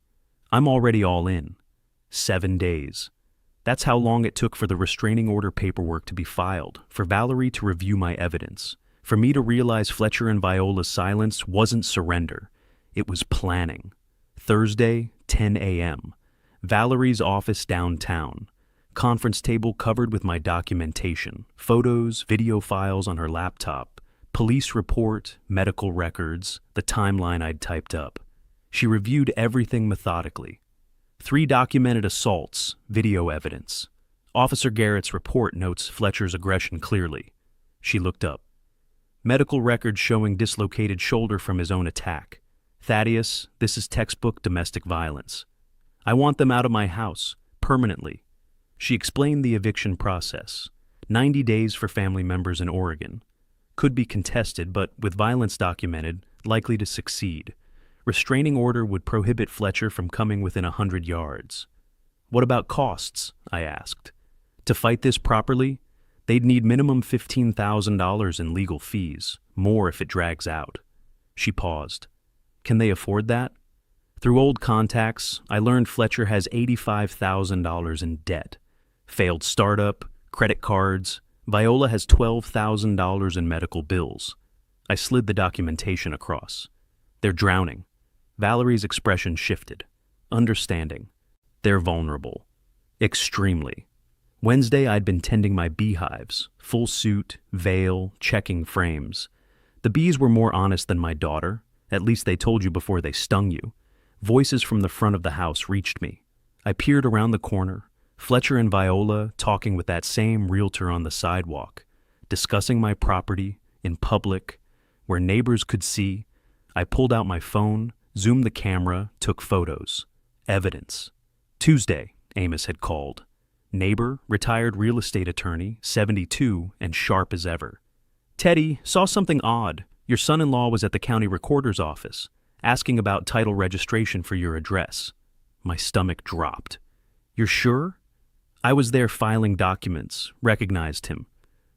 I'm already all in. 7 days. That's how long it took for the restraining order paperwork to be filed, for Valerie to review my evidence, for me to realize Fletcher and Viola's silence wasn't surrender. It was planning. Thursday, 10 a.m. Valerie's office downtown. Conference table covered with my documentation, photos, video files on her laptop, police report, medical records, the timeline I'd typed up. She reviewed everything methodically. 3 documented assaults, video evidence. Officer Garrett's report notes Fletcher's aggression clearly. She looked up. Medical records showing dislocated shoulder from his own attack. Thaddeus, this is textbook domestic violence. I want them out of my house, permanently. She explained the eviction process. 90 days for family members in Oregon. Could be contested, but with violence documented, likely to succeed. Restraining order would prohibit Fletcher from coming within 100 yards. What about costs? I asked. To fight this properly, they'd need minimum $15,000 in legal fees, more if it drags out. She paused. Can they afford that? Through old contacts, I learned Fletcher has $85,000 in debt. Failed startup, credit cards. Viola has $12,000 in medical bills. I slid the documentation across. They're drowning. Valerie's expression shifted. Understanding. They're vulnerable. Extremely. Wednesday, I'd been tending my beehives, full suit, veil, checking frames. The bees were more honest than my daughter. At least they told you before they stung you. Voices from the front of the house reached me. I peered around the corner. Fletcher and Viola talking with that same realtor on the sidewalk, discussing my property in public, where neighbors could see. I pulled out my phone, zoomed the camera, took photos. Evidence. Tuesday, Amos had called. Neighbor, retired real estate attorney, 72, and sharp as ever. Teddy, saw something odd. Your son-in-law was at the county recorder's office, asking about title registration for your address. My stomach dropped. You're sure? I was there filing documents, recognized him.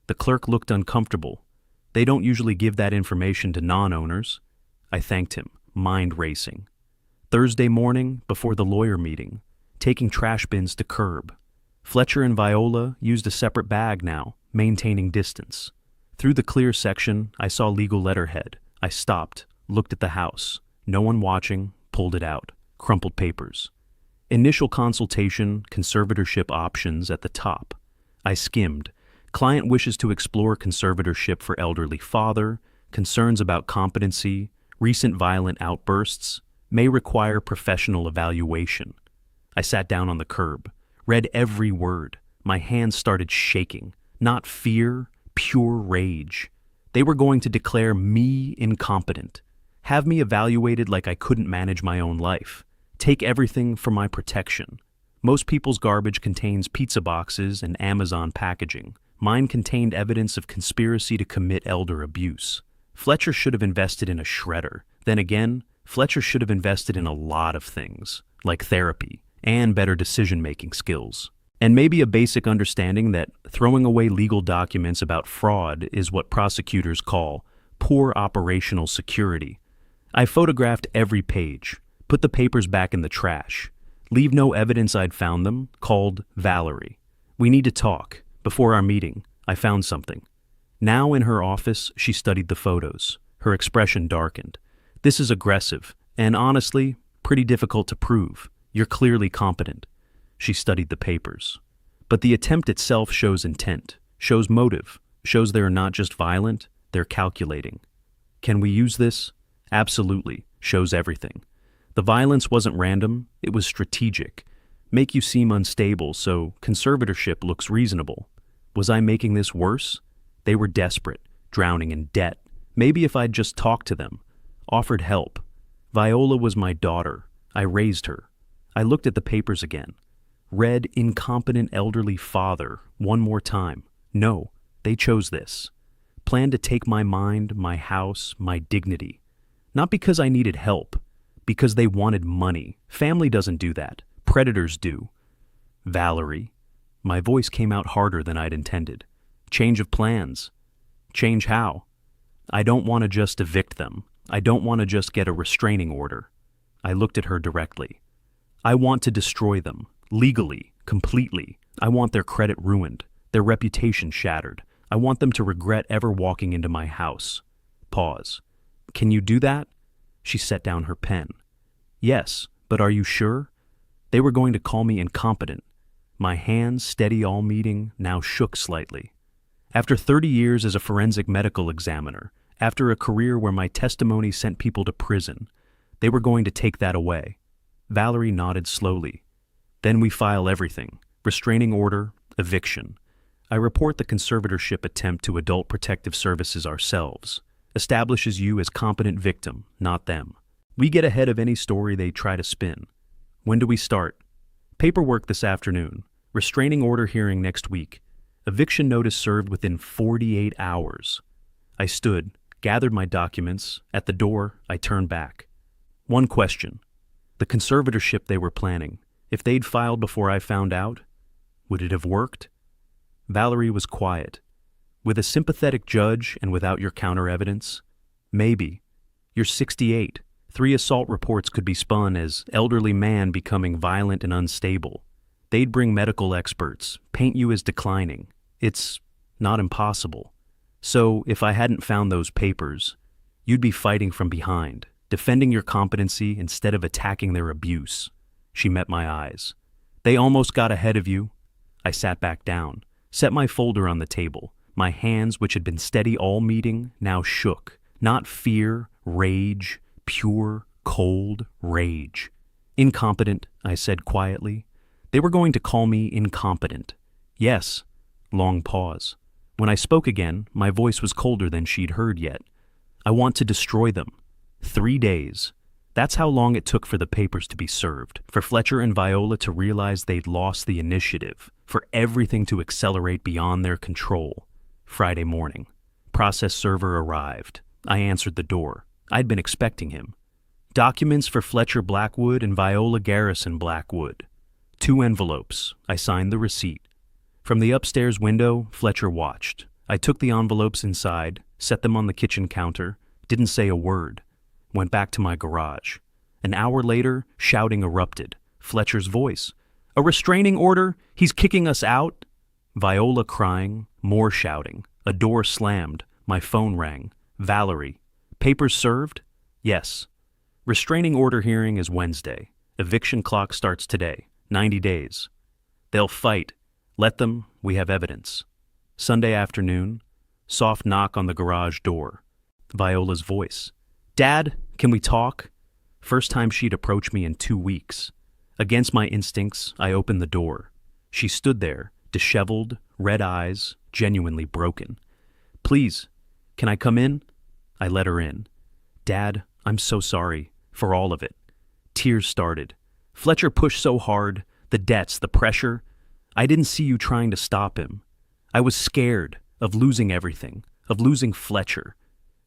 The clerk looked uncomfortable. They don't usually give that information to non-owners. I thanked him, mind racing. Thursday morning, before the lawyer meeting, taking trash bins to curb. Fletcher and Viola used a separate bag now, maintaining distance. Through the clear section, I saw legal letterhead. I stopped, looked at the house. No one watching, pulled it out. Crumpled papers. Initial consultation, conservatorship options at the top. I skimmed. Client wishes to explore conservatorship for elderly father, concerns about competency, recent violent outbursts, may require professional evaluation. I sat down on the curb, read every word. My hands started shaking. Not fear, pure rage. They were going to declare me incompetent, have me evaluated like I couldn't manage my own life, take everything for my protection. Most people's garbage contains pizza boxes and Amazon packaging. Mine contained evidence of conspiracy to commit elder abuse. Fletcher should have invested in a shredder. Then again, Fletcher should have invested in a lot of things, like therapy and better decision-making skills. And maybe a basic understanding that throwing away legal documents about fraud is what prosecutors call poor operational security. I photographed every page, Put the papers back in the trash. Leave no evidence I'd found them. Called Valerie. We need to talk. Before our meeting, I found something. Now in her office, she studied the photos. Her expression darkened. This is aggressive, and honestly, pretty difficult to prove. You're clearly competent. She studied the papers. But the attempt itself shows intent, shows motive, shows they're not just violent, they're calculating. Can we use this? Absolutely. Shows everything. The violence wasn't random, it was strategic. Make you seem unstable, so conservatorship looks reasonable. Was I making this worse? They were desperate, drowning in debt. Maybe if I'd just talked to them, offered help. Viola was my daughter. I raised her. I looked at the papers again. Read incompetent elderly father one more time. No, they chose this. Planned to take my mind, my house, my dignity. Not because I needed help, because they wanted money. Family doesn't do that. Predators do. Valerie. My voice came out harder than I'd intended. Change of plans. Change how? I don't want to just evict them. I don't want to just get a restraining order. I looked at her directly. I want to destroy them. Legally. Completely. I want their credit ruined. Their reputation shattered. I want them to regret ever walking into my house. Pause. Can you do that? She set down her pen. Yes, but are you sure? They were going to call me incompetent. My hands, steady all meeting, now shook slightly. After 30 years as a forensic medical examiner, after a career where my testimony sent people to prison, they were going to take that away. Valerie nodded slowly. Then we file everything. Restraining order, eviction. I report the conservatorship attempt to Adult Protective Services ourselves. Establishes you as competent victim, not them. We get ahead of any story they try to spin. When do we start? Paperwork this afternoon. Restraining order hearing next week. Eviction notice served within 48 hours. I stood, gathered my documents. At the door, I turned back. One question. The conservatorship they were planning, if they'd filed before I found out, would it have worked? Valerie was quiet. With a sympathetic judge and without your counter-evidence? Maybe. You're 68. 3 assault reports could be spun as elderly man becoming violent and unstable. They'd bring medical experts, paint you as declining. It's not impossible. So, if I hadn't found those papers, you'd be fighting from behind, defending your competency instead of attacking their abuse. She met my eyes. They almost got ahead of you. I sat back down, set my folder on the table. My hands, which had been steady all meeting, now shook. Not fear, rage, pure, cold rage. Incompetent, I said quietly. They were going to call me incompetent. Yes. Long pause. When I spoke again, my voice was colder than she'd heard yet. I want to destroy them. 3 days. That's how long it took for the papers to be served, for Fletcher and Viola to realize they'd lost the initiative, for everything to accelerate beyond their control. Friday morning. Process server arrived. I answered the door. I'd been expecting him. Documents for Fletcher Blackwood and Viola Garrison Blackwood. 2 envelopes. I signed the receipt. From the upstairs window, Fletcher watched. I took the envelopes inside, set them on the kitchen counter, didn't say a word. Went back to my garage. An hour later, shouting erupted. Fletcher's voice. A restraining order? He's kicking us out? Viola crying, more shouting. A door slammed. My phone rang. Valerie. Papers served? Yes. Restraining order hearing is Wednesday. Eviction clock starts today. 90 days. They'll fight. Let them. We have evidence. Sunday afternoon. Soft knock on the garage door. Viola's voice. Dad, can we talk? First time she'd approached me in 2 weeks. Against my instincts, I opened the door. She stood there, disheveled, red eyes, genuinely broken. Please, can I come in? I let her in. Dad, I'm so sorry, for all of it. Tears started. Fletcher pushed so hard, the debts, the pressure. I didn't see you trying to stop him. I was scared of losing everything, of losing Fletcher.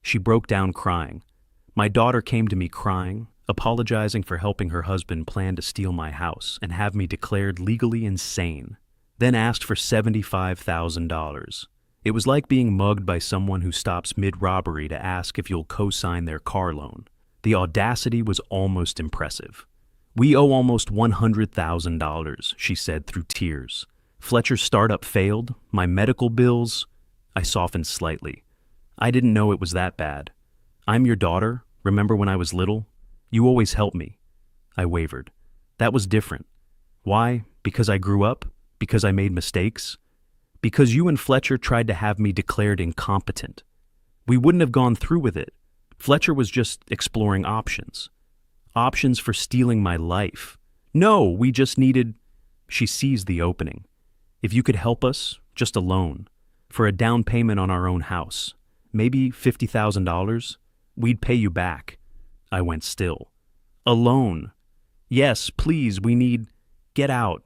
She broke down crying. My daughter came to me crying, apologizing for helping her husband plan to steal my house and have me declared legally insane, then asked for $75,000. It was like being mugged by someone who stops mid-robbery to ask if you'll co-sign their car loan. The audacity was almost impressive. "We owe almost $100,000, she said through tears. "Fletcher's startup failed, my medical bills." I softened slightly. "I didn't know it was that bad. I'm your daughter, remember when I was little? You always helped me." I wavered. "That was different." "Why? Because I grew up? Because I made mistakes?" "Because you and Fletcher tried to have me declared incompetent. We wouldn't have gone through with it. Fletcher was just exploring options. Options for stealing my life. No, we just needed—" She seized the opening. "If you could help us, just a loan, for a down payment on our own house, maybe $50,000, we'd pay you back." I went still. "A loan? Yes, please, we need—" "Get out.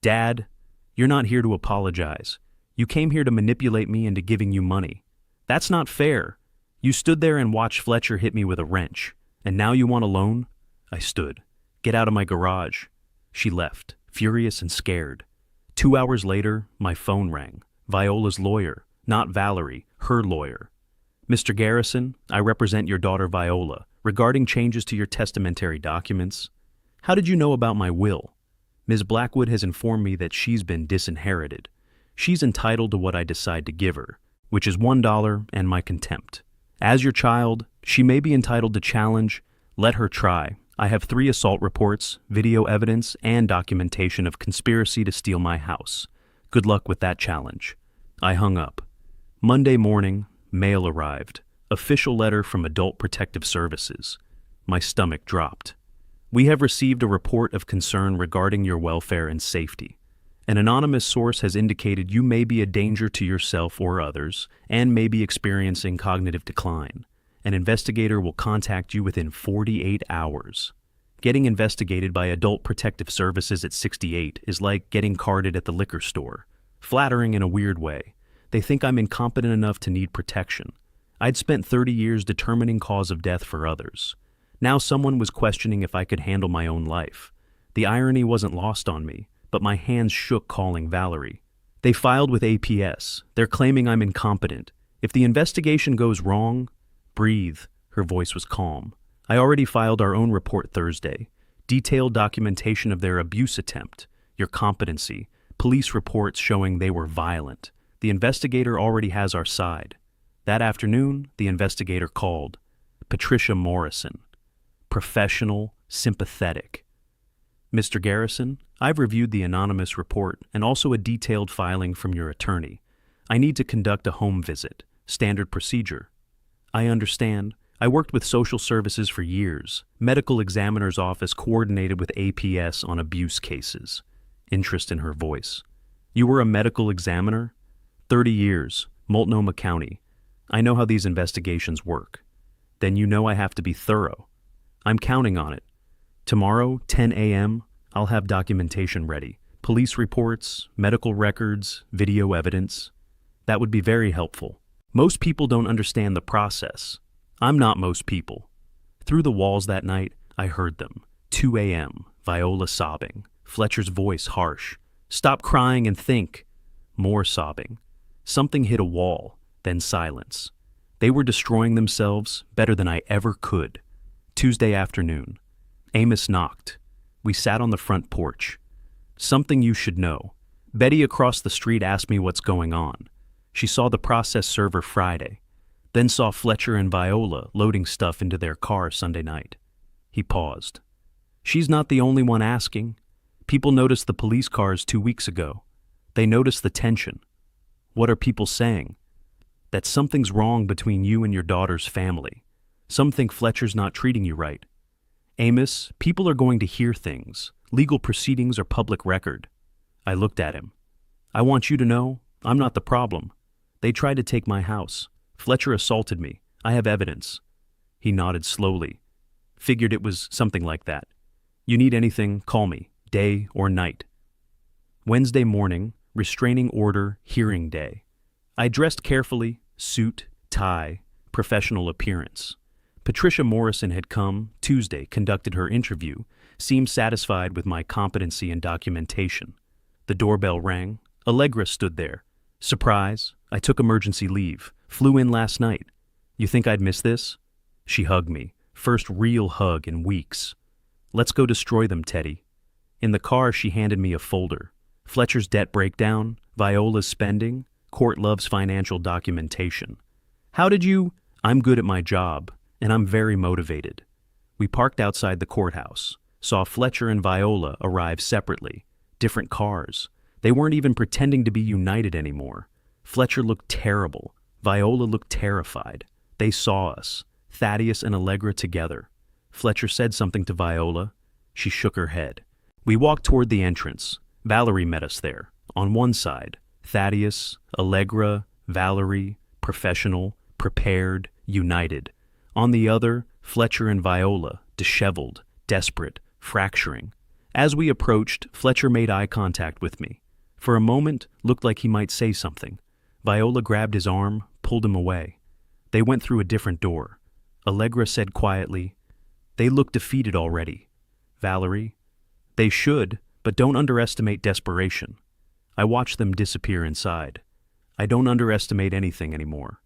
Dad, you're not here to apologize. You came here to manipulate me into giving you money. That's not fair. You stood there and watched Fletcher hit me with a wrench, and now you want a loan?" I stood. "Get out of my garage." She left, furious and scared. 2 hours later, my phone rang. Viola's lawyer, not Valerie, her lawyer. "Mr. Garrison, I represent your daughter Viola, regarding changes to your testamentary documents. How did you know about my will? Ms. Blackwood has informed me that she's been disinherited. She's entitled to what I decide to give her, which is $1 and my contempt. As your child, she may be entitled to challenge. Let her try. I have 3 assault reports, video evidence, and documentation of conspiracy to steal my house. Good luck with that challenge." I hung up. Monday morning, mail arrived. Official letter from Adult Protective Services. My stomach dropped. "We have received a report of concern regarding your welfare and safety. An anonymous source has indicated you may be a danger to yourself or others and may be experiencing cognitive decline. An investigator will contact you within 48 hours. Getting investigated by Adult Protective Services at 68 is like getting carded at the liquor store. Flattering in a weird way. They think I'm incompetent enough to need protection. I'd spent 30 years determining cause of death for others. Now someone was questioning if I could handle my own life. The irony wasn't lost on me, but my hands shook calling Valerie. They filed with APS. They're claiming I'm incompetent. If the investigation goes wrong, breathe." Her voice was calm. "I already filed our own report Thursday. Detailed documentation of their abuse attempt, your competency, police reports showing they were violent. The investigator already has our side." That afternoon, the investigator called. Patricia Morrison. Professional, sympathetic. "Mr. Garrison, I've reviewed the anonymous report and also a detailed filing from your attorney. I need to conduct a home visit. Standard procedure." "I understand. I worked with social services for years. Medical examiner's office coordinated with APS on abuse cases." Interest in her voice. "You were a medical examiner?" 30 years, Multnomah County. I know how these investigations work." "Then you know I have to be thorough." "I'm counting on it. Tomorrow, 10 a.m., I'll have documentation ready. Police reports, medical records, video evidence. That would be very helpful. Most people don't understand the process. I'm not most people." Through the walls that night, I heard them. 2 a.m., Viola sobbing. Fletcher's voice harsh. "Stop crying and think." More sobbing. Something hit a wall, then silence. They were destroying themselves better than I ever could. Tuesday afternoon. Amos knocked. We sat on the front porch. "Something you should know. Betty across the street asked me what's going on. She saw the process server Friday, then saw Fletcher and Viola loading stuff into their car Sunday night." He paused. "She's not the only one asking. People noticed the police cars 2 weeks ago. They noticed the tension." "What are people saying?" "That something's wrong between you and your daughter's family. Some think Fletcher's not treating you right." "Amos, people are going to hear things. Legal proceedings are public record." I looked at him. "I want you to know, I'm not the problem. They tried to take my house. Fletcher assaulted me. I have evidence." He nodded slowly. "Figured it was something like that. You need anything, call me, day or night." Wednesday morning, restraining order, hearing day. I dressed carefully, suit, tie, professional appearance. Patricia Morrison had come, Tuesday, conducted her interview, seemed satisfied with my competency and documentation. The doorbell rang. Allegra stood there. "Surprise, I took emergency leave. Flew in last night. You think I'd miss this?" She hugged me. First real hug in weeks. Let's go destroy them, Teddy. In the car, she handed me a folder. Fletcher's debt breakdown, Viola's spending, court loves financial documentation. How did you? I'm good at my job, and I'm very motivated. We parked outside the courthouse, saw Fletcher and Viola arrive separately, different cars. They weren't even pretending to be united anymore. Fletcher looked terrible. Viola looked terrified. They saw us, Thaddeus and Allegra together. Fletcher said something to Viola. She shook her head. We walked toward the entrance. Valerie met us there. On one side, Thaddeus, Allegra, Valerie, professional, prepared, united. On the other, Fletcher and Viola, disheveled, desperate, fracturing. As we approached, Fletcher made eye contact with me. For a moment, looked like he might say something. Viola grabbed his arm, pulled him away. They went through a different door. Allegra said quietly, "They look defeated already." Valerie, "They should, but don't underestimate desperation." I watched them disappear inside. I don't underestimate anything anymore.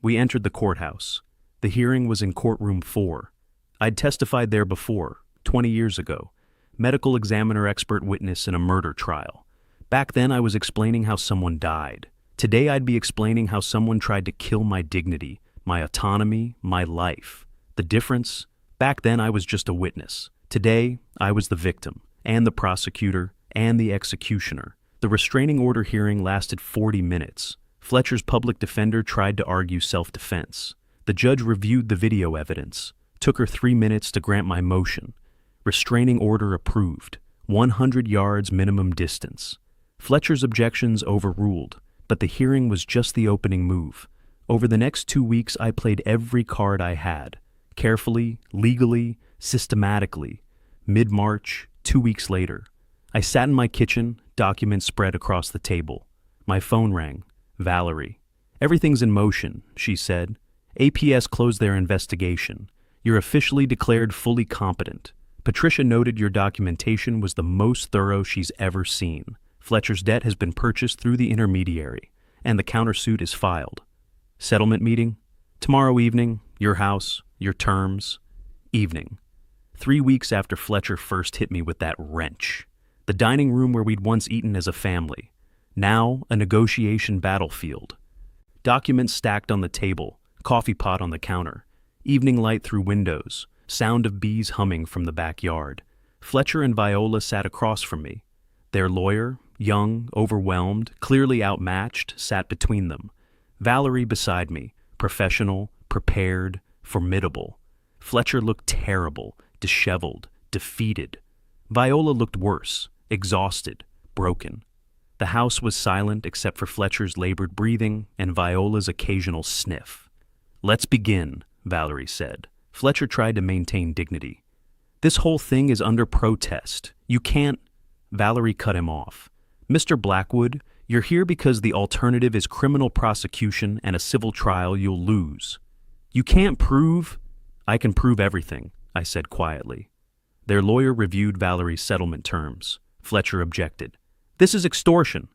We entered the courthouse. The hearing was in courtroom 4. I'd testified there before, 20 years ago. Medical examiner expert witness in a murder trial. Back then I was explaining how someone died. Today I'd be explaining how someone tried to kill my dignity, my autonomy, my life. The difference? Back then I was just a witness. Today I was the victim, and the prosecutor, and the executioner. The restraining order hearing lasted 40 minutes. Fletcher's public defender tried to argue self-defense. The judge reviewed the video evidence. Took her 3 minutes to grant my motion. Restraining order approved. 100 yards minimum distance. Fletcher's objections overruled, but the hearing was just the opening move. Over the next 2 weeks, I played every card I had. Carefully, legally, systematically. Mid-March, 2 weeks later. I sat in my kitchen, documents spread across the table. My phone rang. Valerie. "Everything's in motion," she said. "APS closed their investigation. You're officially declared fully competent. Patricia noted your documentation was the most thorough she's ever seen. Fletcher's debt has been purchased through the intermediary, and the countersuit is filed. Settlement meeting? Tomorrow evening, your house, your terms. Evening." 3 weeks after Fletcher first hit me with that wrench. The dining room where we'd once eaten as a family. Now, a negotiation battlefield. Documents stacked on the table, coffee pot on the counter, evening light through windows, sound of bees humming from the backyard. Fletcher and Viola sat across from me. Their lawyer, young, overwhelmed, clearly outmatched, sat between them. Valerie beside me, professional, prepared, formidable. Fletcher looked terrible, disheveled, defeated. Viola looked worse, exhausted, broken. The house was silent except for Fletcher's labored breathing and Viola's occasional sniff. "Let's begin," Valerie said. Fletcher tried to maintain dignity. "This whole thing is under protest. You can't—" Valerie cut him off. "Mr. Blackwood, you're here because the alternative is criminal prosecution and a civil trial you'll lose. You can't prove—" "I can prove everything," I said quietly. Their lawyer reviewed Valerie's settlement terms. Fletcher objected. "This is extortion."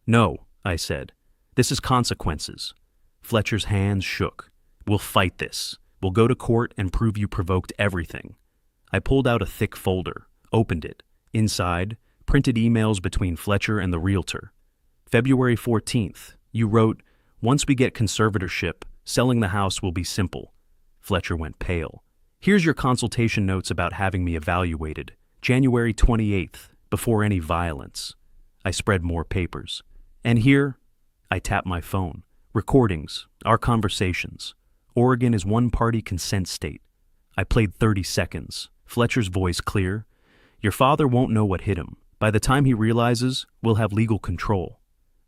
"No," I said. "This is consequences." Fletcher's hands shook. "We'll fight this. We'll go to court and prove you provoked everything." I pulled out a thick folder, opened it. Inside, printed emails between Fletcher and the realtor. February 14th, you wrote, "Once we get conservatorship, selling the house will be simple." Fletcher went pale. "Here's your consultation notes about having me evaluated. January 28th, before any violence." I spread more papers. "And here," I tapped my phone. "Recordings, our conversations. Oregon is one-party consent state." I played 30 seconds. Fletcher's voice clear. "Your father won't know what hit him. By the time he realizes, we'll have legal control."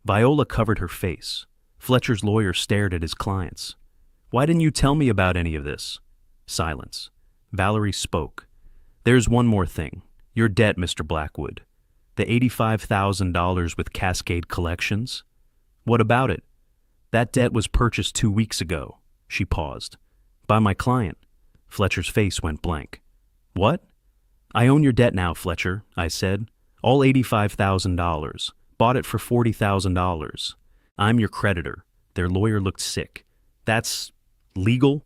Viola covered her face. Fletcher's lawyer stared at his clients. "Why didn't you tell me about any of this?" Silence. Valerie spoke. "There's one more thing. Your debt, Mr. Blackwood. The $85,000 with Cascade Collections. What about it?" "That debt was purchased 2 weeks ago." She paused. "By my client." Fletcher's face went blank. "What?" "I own your debt now, Fletcher," I said. "All $85,000. Bought it for $40,000. I'm your creditor." Their lawyer looked sick. "That's legal?"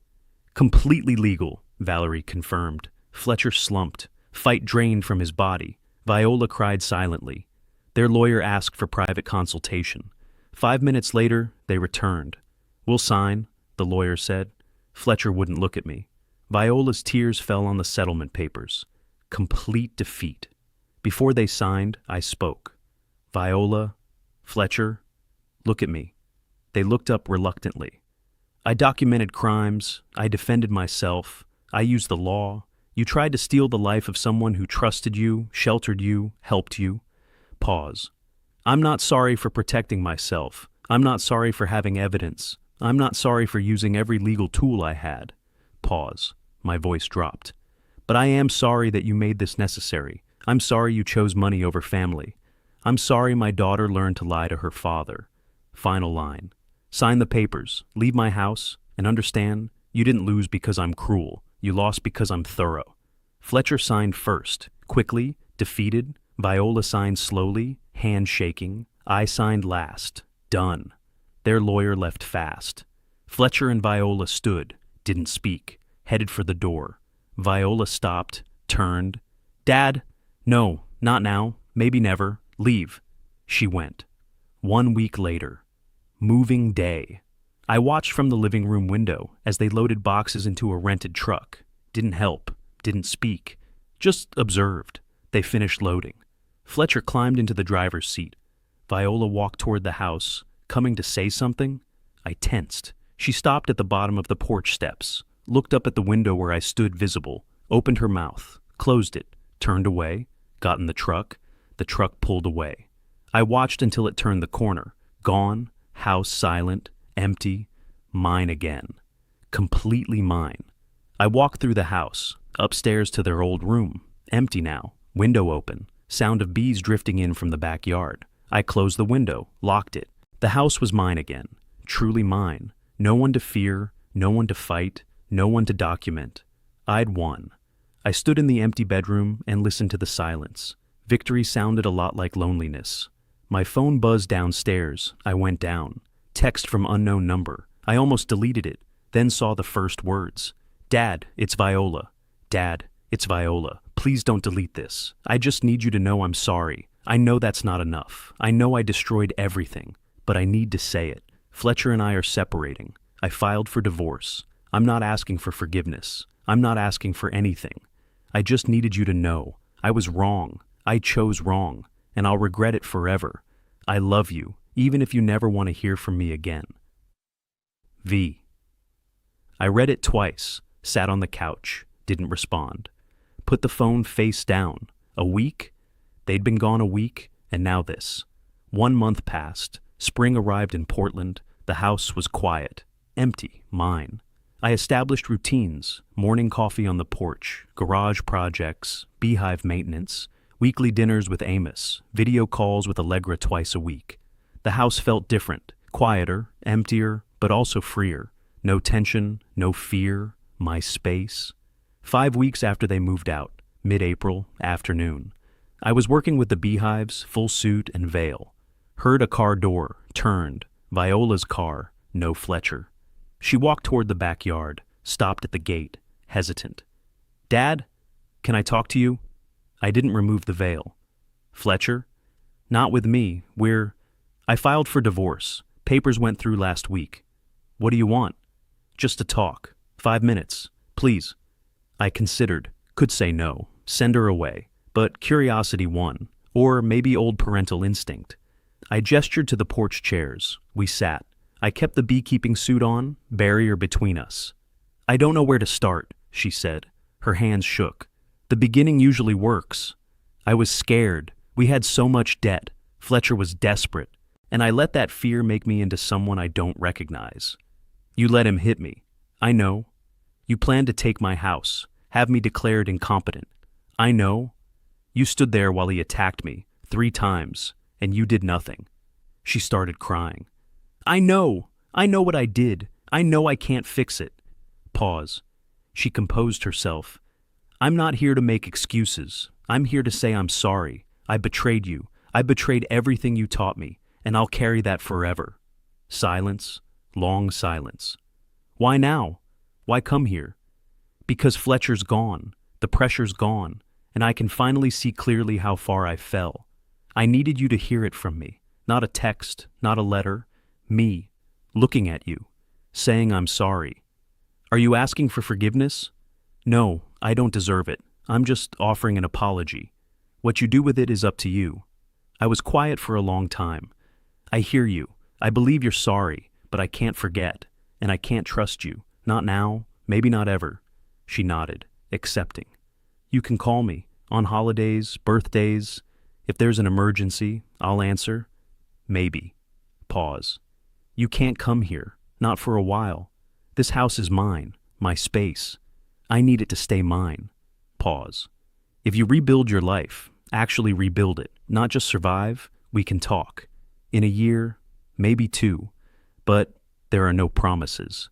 "Completely legal," Valerie confirmed. Fletcher slumped, fight drained from his body. Viola cried silently. Their lawyer asked for private consultation. 5 minutes later, they returned. We'll sign, the lawyer said. Fletcher wouldn't look at me. Viola's tears fell on the settlement papers. Complete defeat. Before they signed, I spoke. Viola, Fletcher, look at me. They looked up reluctantly. I documented crimes. I defended myself. I used the law. You tried to steal the life of someone who trusted you, sheltered you, helped you. Pause. I'm not sorry for protecting myself. I'm not sorry for having evidence. I'm not sorry for using every legal tool I had. Pause. My voice dropped. But I am sorry that you made this necessary. I'm sorry you chose money over family. I'm sorry my daughter learned to lie to her father. Final line. Sign the papers, leave my house, and understand you didn't lose because I'm cruel. You lost because I'm thorough. Fletcher signed first, quickly, defeated. Viola signed slowly, hand shaking. I signed last. Done. Their lawyer left fast. Fletcher and Viola stood, didn't speak, headed for the door. Viola stopped, turned. Dad? No, not now. Maybe never. Leave. She went. 1 week later. Moving day. I watched from the living room window as they loaded boxes into a rented truck. Didn't help. Didn't speak. Just observed. They finished loading. Fletcher climbed into the driver's seat. Viola walked toward the house, coming to say something. I tensed. She stopped at the bottom of the porch steps, looked up at the window where I stood visible, opened her mouth, closed it, turned away, got in the truck. The truck pulled away. I watched until it turned the corner. Gone, house silent, empty, mine again. Completely mine. I walked through the house, upstairs to their old room, empty now, window open, sound of bees drifting in from the backyard. I closed the window, locked it. The house was mine again, truly mine. No one to fear, no one to fight, no one to document. I'd won. I stood in the empty bedroom and listened to the silence. Victory sounded a lot like loneliness. My phone buzzed downstairs. I went down. Text from unknown number. I almost deleted it, then saw the first words. Dad, it's Viola. Dad, it's Viola. Please don't delete this. I just need you to know I'm sorry. I know that's not enough. I know I destroyed everything, but I need to say it. Fletcher and I are separating. I filed for divorce. I'm not asking for forgiveness. I'm not asking for anything. I just needed you to know. I was wrong. I chose wrong, and I'll regret it forever. I love you, even if you never want to hear from me again. V. I read it twice, sat on the couch, didn't respond. Put the phone face down. A week? They'd been gone a week, and now this. 1 month passed. Spring arrived in Portland. The house was quiet, empty, mine. I established routines, morning coffee on the porch, garage projects, beehive maintenance, weekly dinners with Amos, video calls with Allegra twice a week. The house felt different, quieter, emptier, but also freer. No tension, no fear, my space. 5 weeks after they moved out, mid-April, afternoon. I was working with the beehives, full suit and veil. Heard a car door, turned. Viola's car, no Fletcher. She walked toward the backyard, stopped at the gate, hesitant. Dad, can I talk to you? I didn't remove the veil. Fletcher? Not with me. I filed for divorce. Papers went through last week. What do you want? Just to talk. 5 minutes. Please. I considered. Could say no. Send her away. But curiosity won. Or maybe old parental instinct. I gestured to the porch chairs. We sat. I kept the beekeeping suit on, barrier between us. I don't know where to start, she said. Her hands shook. The beginning usually works. I was scared. We had so much debt. Fletcher was desperate. And I let that fear make me into someone I don't recognize. You let him hit me. I know. You planned to take my house, have me declared incompetent. I know. You stood there while he attacked me 3 times, and you did nothing. She started crying. I know what I did. I know I can't fix it. Pause. She composed herself. I'm not here to make excuses. I'm here to say I'm sorry. I betrayed you. I betrayed everything you taught me, and I'll carry that forever. Silence, long silence. Why now? Why come here? Because Fletcher's gone, the pressure's gone, and I can finally see clearly how far I fell. I needed you to hear it from me, not a text, not a letter, me, looking at you, saying I'm sorry. Are you asking for forgiveness? No, I don't deserve it. I'm just offering an apology. What you do with it is up to you. I was quiet for a long time. I hear you. I believe you're sorry, but I can't forget, and I can't trust you. Not now, maybe not ever. She nodded, accepting. You can call me, on holidays, birthdays. If there's an emergency, I'll answer. Maybe. Pause. You can't come here, not for a while. This house is mine, my space. I need it to stay mine. Pause. If you rebuild your life, actually rebuild it, not just survive, we can talk. In a year, maybe 2, but there are no promises.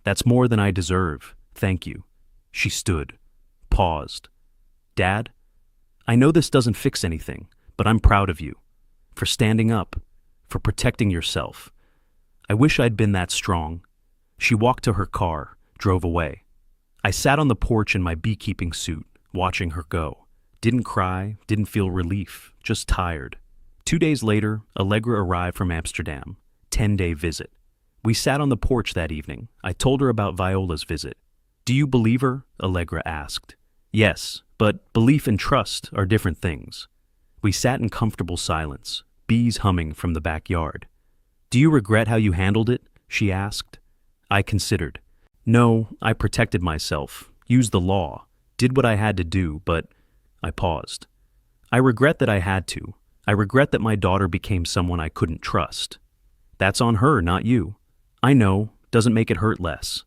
That's more than I deserve, thank you. She stood, paused. Dad, I know this doesn't fix anything, but I'm proud of you. For standing up, for protecting yourself. I wish I'd been that strong. She walked to her car, drove away. I sat on the porch in my beekeeping suit, watching her go. Didn't cry, didn't feel relief, just tired. 2 days later, Allegra arrived from Amsterdam. 10-day visit. We sat on the porch that evening. I told her about Viola's visit. Do you believe her? Allegra asked. Yes, but belief and trust are different things. We sat in comfortable silence, bees humming from the backyard. Do you regret how you handled it? She asked. I considered. No, I protected myself, used the law, did what I had to do, but I paused. I regret that I had to. I regret that my daughter became someone I couldn't trust. That's on her, not you. I know, doesn't make it hurt less.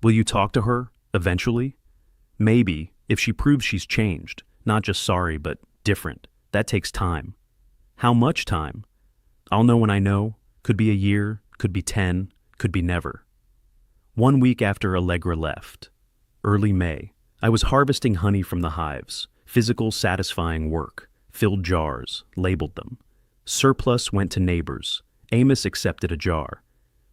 Will you talk to her, eventually? Maybe, if she proves she's changed, not just sorry, but different. That takes time. How much time? I'll know when I know. Could be a year, could be 10, could be never. 1 week after Allegra left, early May, I was harvesting honey from the hives, physical satisfying work, filled jars, labeled them. Surplus went to neighbors. Amos accepted a jar.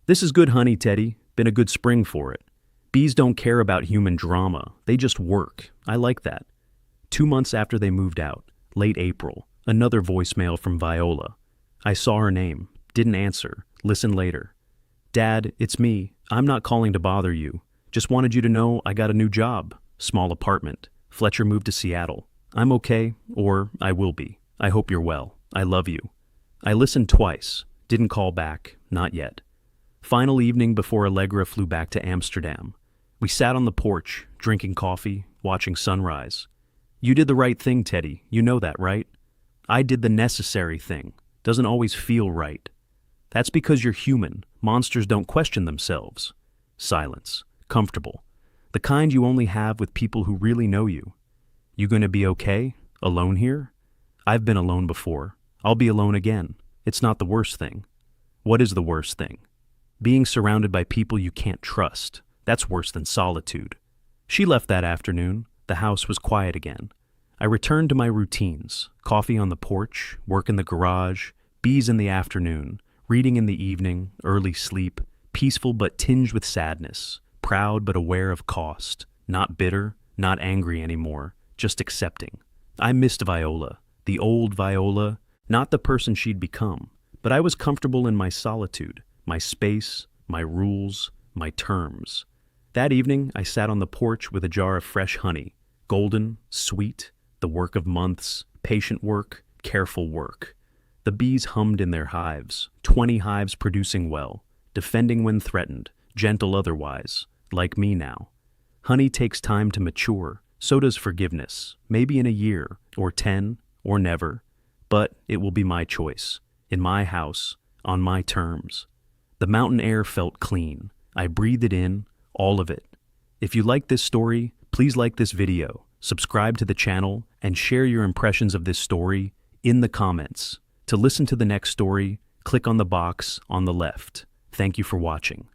This is good honey, Teddy. Been a good spring for it. Bees don't care about human drama. They just work. I like that. 2 months after they moved out, late April, another voicemail from Viola. I saw her name. Didn't answer. Listen later. Dad, it's me. I'm not calling to bother you. Just wanted you to know I got a new job. Small apartment. Fletcher moved to Seattle. I'm okay, or I will be. I hope you're well. I love you. I listened twice. Didn't call back. Not yet. Final evening before Allegra flew back to Amsterdam. We sat on the porch, drinking coffee, watching sunrise. You did the right thing, Teddy. You know that, right? I did the necessary thing. Doesn't always feel right. That's because you're human. Monsters don't question themselves. Silence. Comfortable. The kind you only have with people who really know you. You gonna be okay? Alone here? I've been alone before. I'll be alone again. It's not the worst thing. What is the worst thing? Being surrounded by people you can't trust. That's worse than solitude. She left that afternoon. The house was quiet again. I returned to my routines. Coffee on the porch, work in the garage, bees in the afternoon, reading in the evening, early sleep, peaceful but tinged with sadness, proud but aware of cost, not bitter, not angry anymore, just accepting. I missed Viola, the old Viola, not the person she'd become, but I was comfortable in my solitude, my space, my rules, my terms. That evening, I sat on the porch with a jar of fresh honey, golden, sweet, the work of months, patient work, careful work. The bees hummed in their hives, 20 hives producing well, defending when threatened, gentle otherwise, like me now. Honey takes time to mature, so does forgiveness, maybe in a year, or 10, or never, but it will be my choice, in my house, on my terms. The mountain air felt clean. I breathed it in, all of it. If you like this story, please like this video, subscribe to the channel, and share your impressions of this story in the comments. To listen to the next story, click on the box on the left. Thank you for watching.